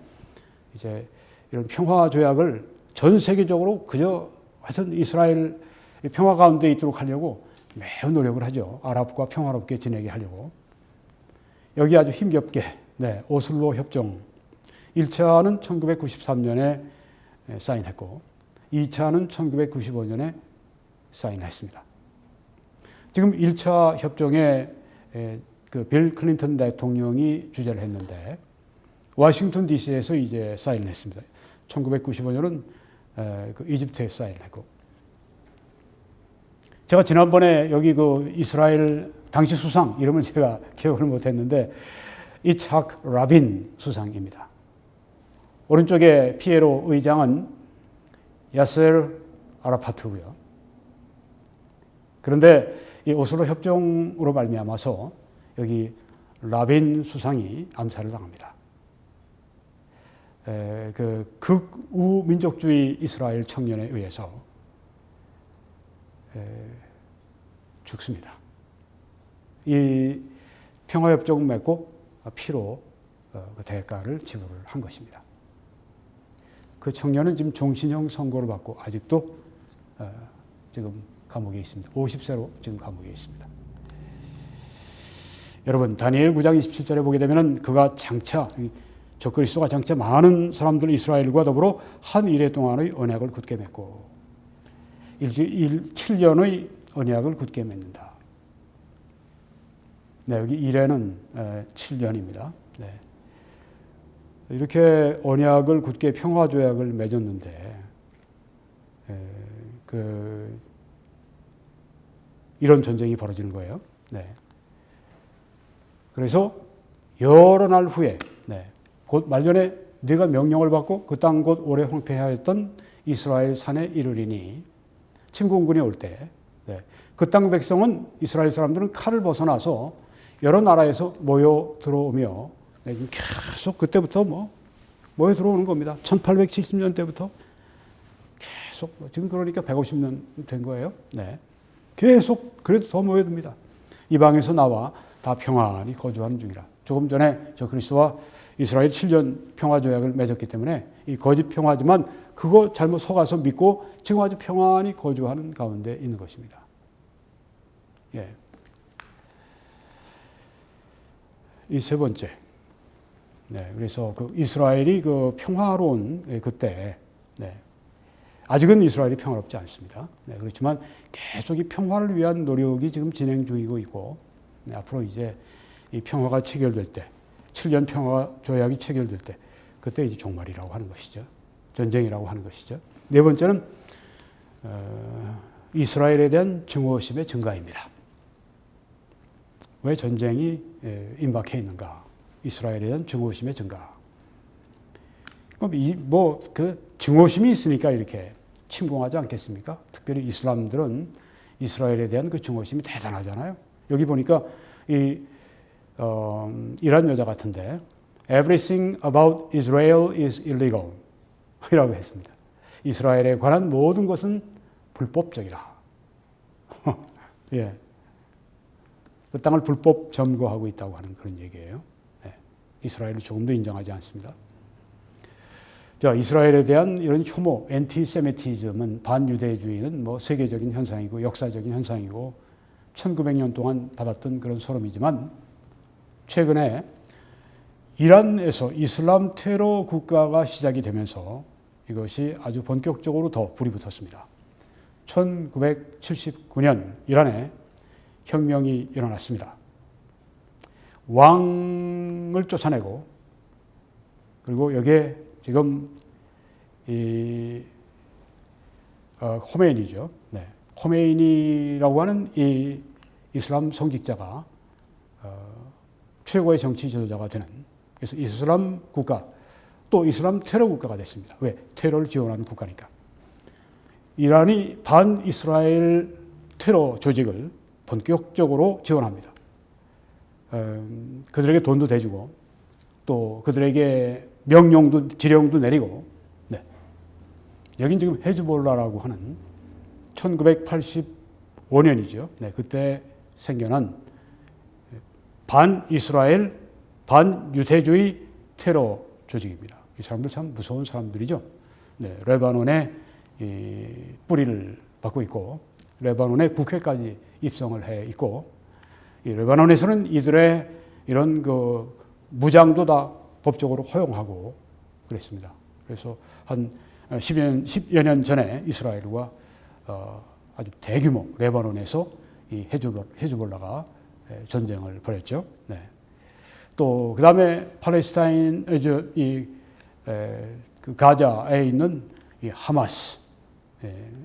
이제 이런 평화 조약을 전 세계적으로 그저 하여튼 이스라엘 평화 가운데 있도록 하려고 매우 노력을 하죠. 아랍과 평화롭게 지내게 하려고. 여기 아주 힘겹게 오슬로 협정 1차는 1993년에 사인했고 2차는 1995년에 사인했습니다. 지금 1차 협정에 그 빌 클린턴 대통령이 주재를 했는데 워싱턴 DC에서 이제 사인을 했습니다. 1995년은 그 이집트에 사인을 했고 제가 지난번에 여기 그 이스라엘 당시 수상 이름을 제가 기억을 못했는데 이착 라빈 수상입니다. 오른쪽에 피에로 의장은 야셀 아라파트고요. 그런데 이 오슬로 협정으로 말미암아서 여기 라빈 수상이 암살을 당합니다. 그 극우 민족주의 이스라엘 청년에 의해서 죽습니다. 이 평화협정을 맺고 피로 그 대가를 지불을 한 것입니다. 그 청년은 지금 종신형 선고를 받고 아직도 지금 감옥에 있습니다. 50세로 지금 감옥에 있습니다. 여러분 다니엘 9장 27절에 보게 되면 그가 장차 적그리스도가 장차 많은 사람들 이스라엘과 더불어 한 일해 동안의 언약을 굳게 맺고 7년의 언약을 굳게 맺는다. 여기 일해는 7년입니다. 이렇게 언약을 굳게 평화조약을 맺었는데 이런 전쟁이 벌어지는 거예요. 그래서 여러 날 후에 곧 말년에 네가 명령을 받고 그 땅 곧 오래 황폐하였던 이스라엘 산에 이르리니 침공군이 올 때 그 땅 백성은 이스라엘 사람들은 칼을 벗어나서 여러 나라에서 모여 들어오며 계속 그때부터 모여 들어오는 겁니다. 1870년 때부터 계속 지금 그러니까 150년 된 거예요. 계속 그래도 더 모여듭니다. 이방에서 나와 다 평안히 거주하는 중이라. 조금 전에 저 그리스도와 이스라엘 7년 평화조약을 맺었기 때문에 이 거짓 평화지만 그거 잘못 속아서 믿고 지금 아주 평안히 거주하는 가운데 있는 것입니다. 이 세 번째. 그래서 그 이스라엘이 그 평화로운 그때, 아직은 이스라엘이 평화롭지 않습니다. 그렇지만 계속 이 평화를 위한 노력이 지금 진행 중이고 있고, 앞으로 이제 이 평화가 체결될 때, 7년 평화 조약이 체결될 때, 그때 이제 종말이라고 하는 것이죠. 전쟁이라고 하는 것이죠. 네 번째는 이스라엘에 대한 증오심의 증가입니다. 왜 전쟁이 임박해 있는가? 이스라엘에 대한 증오심의 증가. 그럼 증오심이 있으니까 이렇게 침공하지 않겠습니까? 특별히 이슬람들은 이스라엘에 대한 그 증오심이 대단하잖아요. 여기 보니까 이란 여자 같은데 Everything about Israel is illegal 이라고 했습니다. 이스라엘에 관한 모든 것은 불법적이다. 예. 그 땅을 불법 점거하고 있다고 하는 그런 얘기예요. 네. 이스라엘을 조금도 인정하지 않습니다. 자, 이스라엘에 대한 이런 혐오, 엔티세미티즘은 반유대주의는 세계적인 현상이고 역사적인 현상이고 1900년 동안 받았던 그런 소름이지만 최근에 이란에서 이슬람 테러 국가가 시작이 되면서 이것이 아주 본격적으로 더 불이 붙었습니다. 1979년 이란에 혁명이 일어났습니다. 왕을 쫓아내고 그리고 여기에 지금 호메이니죠. 네. 호메이니라고 하는 이 이슬람 성직자가 최고의 정치 지도자가 되는 그래서 이슬람 국가 또 이슬람 테러 국가가 됐습니다. 왜? 테러를 지원하는 국가니까. 이란이 반이스라엘 테러 조직을 본격적으로 지원합니다. 그들에게 돈도 대주고 또 그들에게 명령도 지령도 내리고 네. 여긴 지금 헤즈볼라라고 하는 1985년이죠. 네, 그때 생겨난 반이스라엘 반유대주의 테러 조직입니다. 이 사람들 참 무서운 사람들이죠. 네, 레바논에 뿌리를 받고 있고 레바논의 국회까지 입성을 해 있고 이 레바논에서는 이들의 이런 그 무장도 다 법적으로 허용하고 그랬습니다. 그래서 한 10여 년 전에 이스라엘과 아주 대규모 레바논에서 이 헤즈볼라가 전쟁을 벌였죠. 네. 또 그 다음에 팔레스타인 그 가자에 있는 이 하마스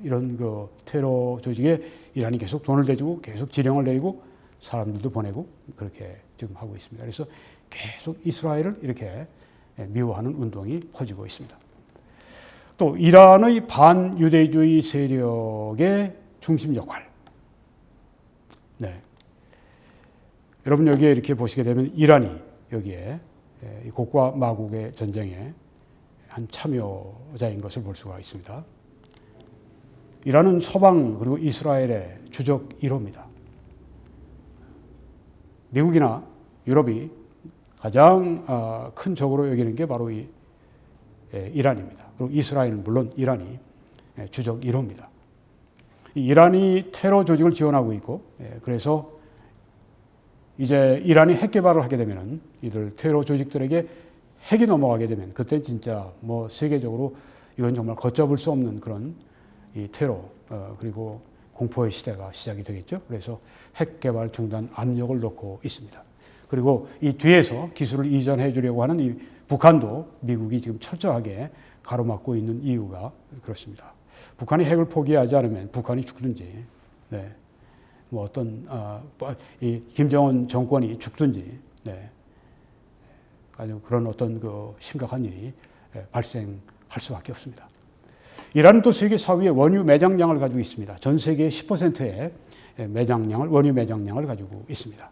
이런 그 테러 조직에 이란이 계속 돈을 대주고 계속 지령을 내리고 사람들도 보내고 그렇게 지금 하고 있습니다. 그래서 계속 이스라엘을 이렇게 미워하는 운동이 퍼지고 있습니다. 또 이란의 반유대주의 세력의 중심 역할. 네. 여러분 여기에 이렇게 보시게 되면 이란이 여기에 곡과 마곡의 전쟁에 한 참여자인 것을 볼 수가 있습니다. 이란은 서방 그리고 이스라엘의 주적 1호입니다. 미국이나 유럽이 가장 큰 적으로 여기는 게 바로 이란입니다. 그리고 이스라엘은 물론 이란이 주적 1호입니다. 이란이 테러 조직을 지원하고 있고 그래서 이제 이란이 핵 개발을 하게 되면 이들 테러 조직들에게 핵이 넘어가게 되면 그때 진짜 세계적으로 이건 정말 걷잡을 수 없는 그런 이 테러 그리고 공포의 시대가 시작이 되겠죠. 그래서 핵 개발 중단 압력을 넣고 있습니다. 그리고 이 뒤에서 기술을 이전해 주려고 하는 이 북한도 미국이 지금 철저하게 가로막고 있는 이유가 그렇습니다. 북한이 핵을 포기하지 않으면 북한이 죽든지, 네. 이 김정은 정권이 죽든지, 네. 아주 그런 어떤 그 심각한 일이 발생할 수밖에 없습니다. 이란은 또 세계 4위의 원유 매장량을 가지고 있습니다. 전 세계의 10%의 원유 매장량을 가지고 있습니다.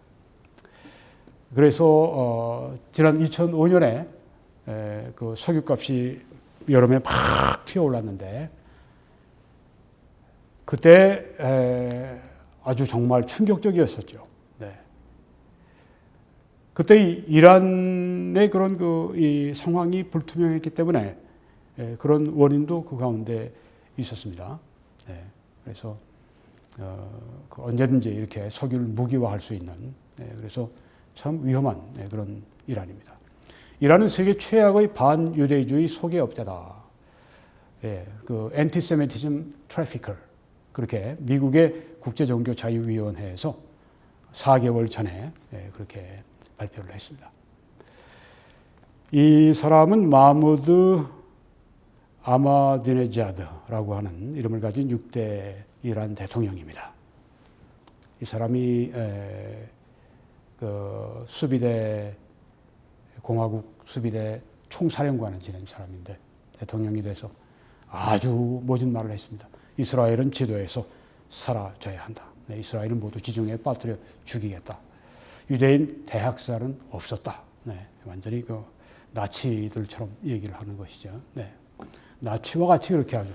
그래서 지난 2005년에 그 석유값이 여름에 막 튀어올랐는데 그때 아주 정말 충격적이었었죠. 네. 그때 이란의 그런 이 상황이 불투명했기 때문에 그런 원인도 그 가운데 있었습니다. 네. 그래서 언제든지 이렇게 석유를 무기화할 수 있는 그래서 참 위험한 그런 이란입니다. 이란은 세계 최악의 반유대주의 소개업자다. 그 엔티세미티즘 트래피커 그렇게 미국의 국제종교자유위원회에서 4개월 전에 그렇게 발표를 했습니다. 이 사람은 마무드 아마디네자드라고 하는 이름을 가진 6대 이란 대통령입니다. 이 사람이 그 수비대 공화국 수비대 총사령관을 지낸 사람인데 대통령이 돼서 아주 모진 말을 했습니다. 이스라엘은 지도에서 사라져야 한다. 네, 이스라엘을 모두 지중해에 빠뜨려 죽이겠다. 유대인 대학살은 없었다. 네, 완전히 그 나치들처럼 얘기를 하는 것이죠. 네, 나치와 같이 그렇게 하죠.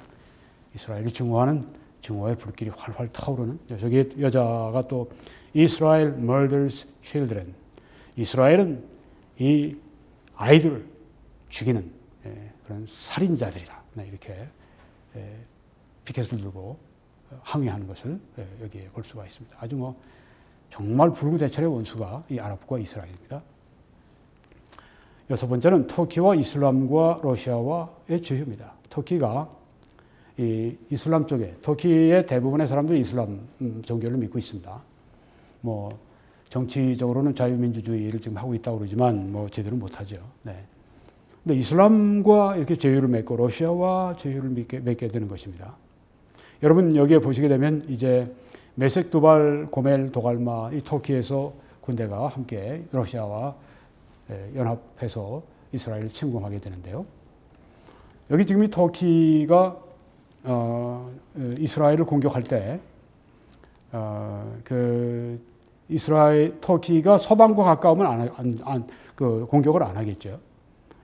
이스라엘이 증오하는 증오의 불길이 활활 타오르는 저기 여자가 또 Israel murders children. 이스라엘은 이 아이들을 죽이는 그런 살인자들이다. 네, 이렇게 피켓을 들고 항의하는 것을 여기에 볼 수가 있습니다. 아주 뭐 정말 불구대천의 원수가 이 아랍과 이스라엘입니다. 여섯 번째는 터키와 이슬람과 러시아와의 제휴입니다. 터키가 이 이슬람 쪽에 터키의 대부분의 사람들이 이슬람 종교를 믿고 있습니다. 뭐 정치적으로는 자유민주주의를 지금 하고 있다고 그러지만 뭐 제대로 못하죠. 네. 근데 이슬람과 이렇게 제휴를 맺고 러시아와 제휴를 맺게 되는 것입니다. 여러분 여기에 보시게 되면 이제 메섹 두발 고멜 도갈마 이 터키에서 군대가 함께 러시아와 연합해서 이스라엘을 침공하게 되는데요. 여기 지금 이 터키가 이스라엘을 공격할 때 그 이스라엘 터키가 서방과 가까우면 그 공격을 안 하겠죠.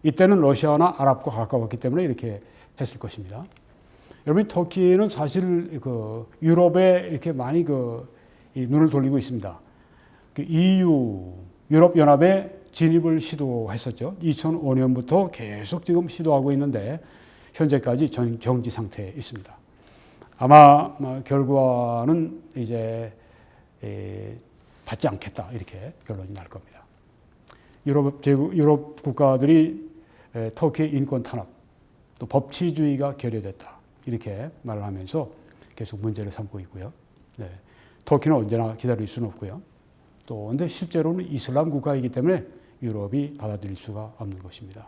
이때는 러시아나 아랍과 가까웠기 때문에 이렇게 했을 것입니다. 여러분 터키는 사실 그 유럽에 이렇게 많이 이 눈을 돌리고 있습니다. 그 EU 유럽 연합에 진입을 시도했었죠. 2005년부터 계속 지금 시도하고 있는데 현재까지 정지 상태에 있습니다. 아마 결과는 이제 받지 않겠다 이렇게 결론이 날 겁니다. 유럽 국가들이 터키의 인권 탄압, 또 법치주의가 결여됐다 이렇게 말을 하면서 계속 문제를 삼고 있고요. 네. 터키는 언제나 기다릴 수는 없고요. 또 근데 실제로는 이슬람 국가이기 때문에 유럽이 받아들일 수가 없는 것입니다.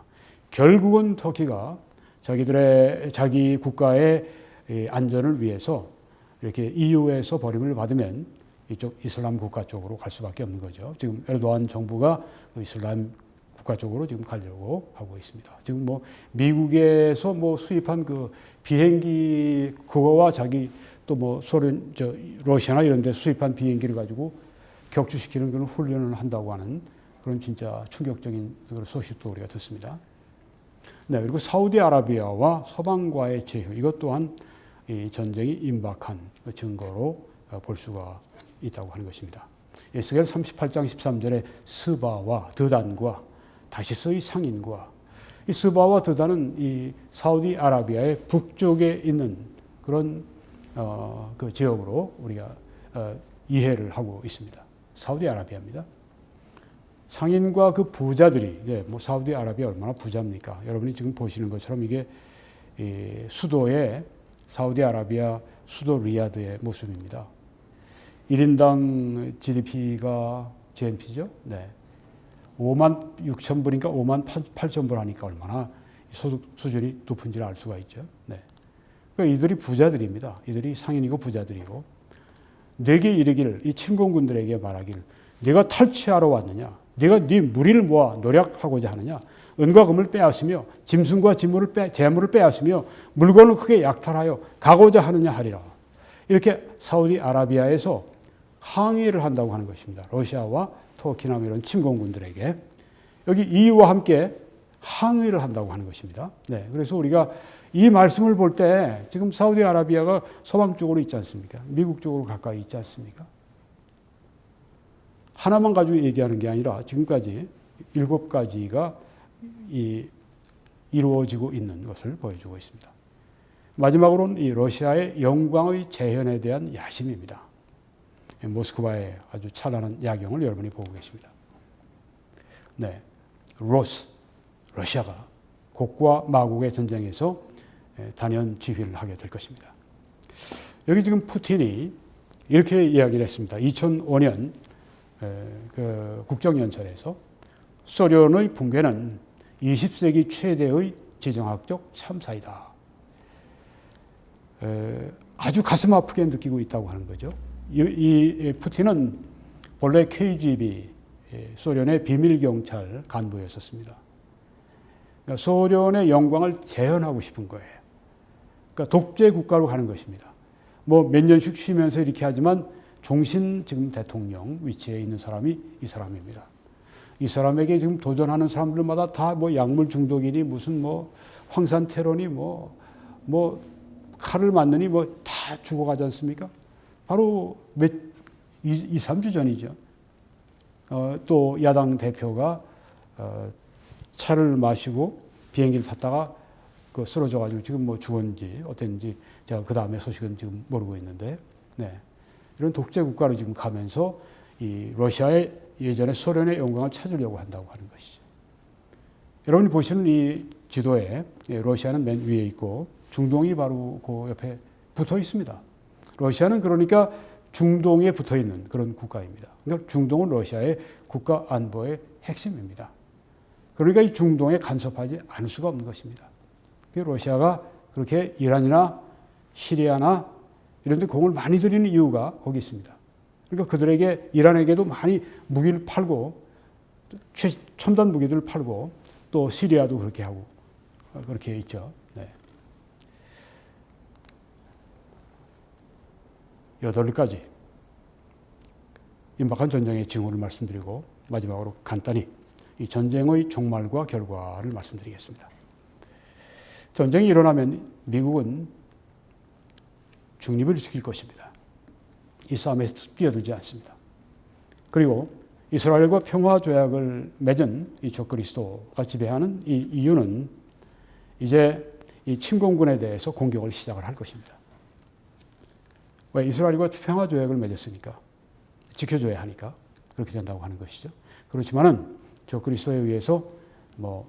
결국은 터키가 자기 국가의 안전을 위해서 이렇게 EU에서 버림을 받으면 이쪽 이슬람 국가 쪽으로 갈 수밖에 없는 거죠. 지금 에르도안 정부가 이슬람 국가 쪽으로 지금 가려고 하고 있습니다. 지금 뭐 미국에서 뭐 수입한 그 비행기 그거와 자기 또 뭐 소련 러시아나 이런 데 수입한 비행기를 가지고 격추시키는 그런 훈련을 한다고 하는 그런 진짜 충격적인 그런 소식도 우리가 듣습니다. 네, 그리고 사우디아라비아와 서방과의 제휴 이것 또한 이 전쟁이 임박한 증거로 볼 수가 있다고 하는 것입니다. 에스겔 38장 13절에 스바와 드단과 다시스의 상인과 이 스바와 드단은 이 사우디아라비아의 북쪽에 있는 그런 그 지역으로 우리가 이해를 하고 있습니다. 사우디아라비아입니다. 상인과 그 부자들이 뭐 사우디아라비아 얼마나 부자입니까? 여러분이 지금 보시는 것처럼 이게 수도의 사우디아라비아 수도 리야드의 모습입니다. 1인당 GNP죠? 네. 5만 6천 불인가 5만 8천 불 하니까 얼마나 소득 수준이 높은지를 알 수가 있죠. 네. 그러니까 이들이 부자들입니다. 이들이 상인이고 부자들이고 내게 이르기를 이 침공군들에게 말하기를 네가 탈취하러 왔느냐? 네가 네 무리를 모아 노력하고자 하느냐? 은과 금을 빼앗으며 짐승과 재물을 빼앗으며 물건을 크게 약탈하여 가고자 하느냐 하리라. 이렇게 사우디아라비아에서 항의를 한다고 하는 것입니다. 러시아와 터키나 이런 침공군들에게 여기 EU와 함께 항의를 한다고 하는 것입니다. 네, 그래서 우리가 이 말씀을 볼 때 지금 사우디아라비아가 서방 쪽으로 있지 않습니까? 미국 쪽으로 가까이 있지 않습니까? 하나만 가지고 얘기하는 게 아니라 지금까지 7가지가 이루어지고 있는 것을 보여주고 있습니다. 마지막으로는 이 러시아의 영광의 재현에 대한 야심입니다. 모스크바의 아주 찬란한 야경을 여러분이 보고 계십니다. 네, 러시아가 곡과 마곡의 전쟁에서 단연 지휘를 하게 될 것입니다. 여기 지금 푸틴이 이렇게 이야기를 했습니다. 2005년 그 국정연설에서 소련의 붕괴는 20세기 최대의 지정학적 참사이다. 아주 가슴 아프게 느끼고 있다고 하는 거죠. 이 푸틴은 본래 KGB, 소련의 비밀경찰 간부였었습니다. 그러니까 소련의 영광을 재현하고 싶은 거예요. 그러니까 독재 국가로 가는 것입니다. 뭐 몇 년씩 쉬면서 이렇게 하지만 종신 지금 대통령 위치에 있는 사람이 이 사람입니다. 이 사람에게 지금 도전하는 사람들마다 다 뭐 약물 중독이니 무슨 뭐 황산 테러니 뭐 칼을 맞느니 뭐 다 죽어가지 않습니까? 바로 2-3주 전이죠. 또 야당 대표가 차를 마시고 비행기를 탔다가 쓰러져가지고 지금 뭐 죽었는지 어땠는지 제가 그 다음에 소식은 지금 모르고 있는데, 네. 이런 독재 국가로 지금 가면서 이 러시아의 예전에 소련의 영광을 찾으려고 한다고 하는 것이죠. 여러분이 보시는 이 지도에 러시아는 맨 위에 있고 중동이 바로 그 옆에 붙어 있습니다. 러시아는 그러니까 중동에 붙어 있는 그런 국가입니다. 그러니까 중동은 러시아의 국가 안보의 핵심입니다. 그러니까 이 중동에 간섭하지 않을 수가 없는 것입니다. 러시아가 그렇게 이란이나 시리아나 이런 데 공을 많이 들이는 이유가 거기 있습니다. 그러니까 그들에게, 이란에게도 많이 무기를 팔고, 첨단 무기들을 팔고, 또 시리아도 그렇게 하고, 그렇게 있죠. 네. 8가지 임박한 전쟁의 징후를 말씀드리고, 마지막으로 간단히 이 전쟁의 종말과 결과를 말씀드리겠습니다. 전쟁이 일어나면 미국은 중립을 지킬 것입니다. 이 싸움에 뛰어들지 않습니다. 그리고 이스라엘과 평화조약을 맺은 이 적그리스도가 지배하는 이 이유는 이제 이 침공군에 대해서 공격을 시작을 할 것입니다. 왜? 이스라엘과 평화조약을 맺었으니까. 지켜줘야 하니까 그렇게 된다고 하는 것이죠. 그렇지만은 적그리스도에 의해서 뭐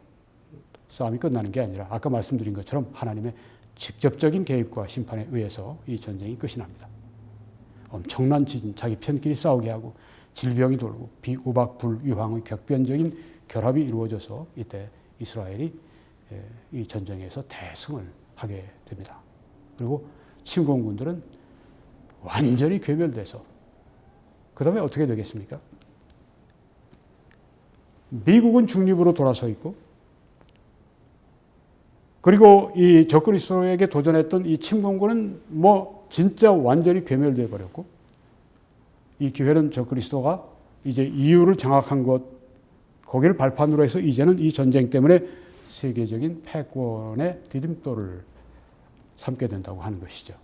싸움이 끝나는 게 아니라 아까 말씀드린 것처럼 하나님의 직접적인 개입과 심판에 의해서 이 전쟁이 끝이 납니다. 엄청난 지진, 자기 편끼리 싸우게 하고 질병이 돌고 비우박 불유황의 격변적인 결합이 이루어져서 이때 이스라엘이 이 전쟁에서 대승을 하게 됩니다. 그리고 침공군들은 완전히 괴멸돼서 그 다음에 어떻게 되겠습니까? 미국은 중립으로 돌아서 있고, 그리고 이 적그리스도에게 도전했던 이 침공군은 뭐 진짜 완전히 괴멸되어 버렸고, 이 기회는 적그리스도가 이제 이유를 장악한 것, 거기를 발판으로 해서 이제는 이 전쟁 때문에 세계적인 패권의 디딤돌을 삼게 된다고 하는 것이죠.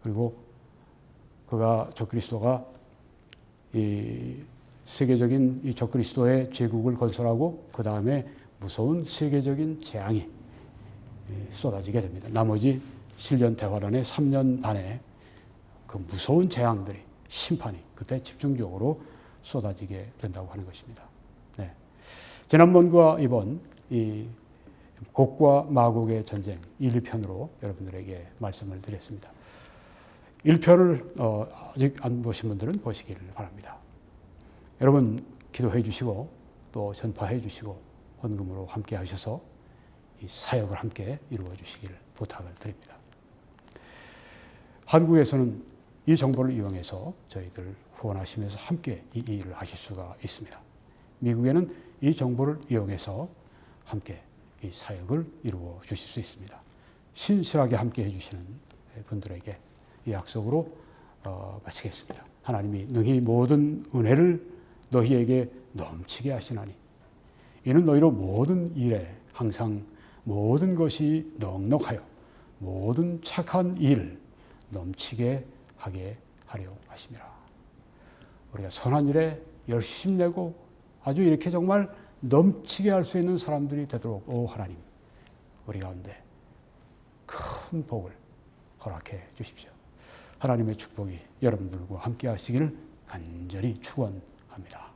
그리고 적그리스도가 이 세계적인 이 적그리스도의 제국을 건설하고 그 다음에 무서운 세계적인 재앙이 쏟아지게 됩니다. 나머지 7년 대화란의 3년 반에 그 무서운 재앙들이, 심판이 그때 집중적으로 쏟아지게 된다고 하는 것입니다. 네. 지난번과 이번 이 곡과 마곡의 전쟁 1, 2편으로 여러분들에게 말씀을 드렸습니다. 1편을 아직 안 보신 분들은 보시기를 바랍니다. 여러분 기도해 주시고 또 전파해 주시고 헌금으로 함께 하셔서 이 사역을 함께 이루어 주시기를 부탁을 드립니다. 한국에서는 이 정보를 이용해서 저희들 후원하시면서 함께 이 일을 하실 수가 있습니다. 미국에는 이 정보를 이용해서 함께 이 사역을 이루어 주실 수 있습니다. 신실하게 함께 해주시는 분들에게 이 약속으로 마치겠습니다. 하나님이 능히 모든 은혜를 너희에게 넘치게 하시나니 이는 너희로 모든 일에 항상 모든 것이 넉넉하여 모든 착한 일 넘치게 하게 하려 하심이라. 우리가 선한 일에 열심 내고 아주 이렇게 정말 넘치게 할 수 있는 사람들이 되도록 하나님 우리 가운데 큰 복을 허락해 주십시오. 하나님의 축복이 여러분들과 함께 하시기를 간절히 축원합니다.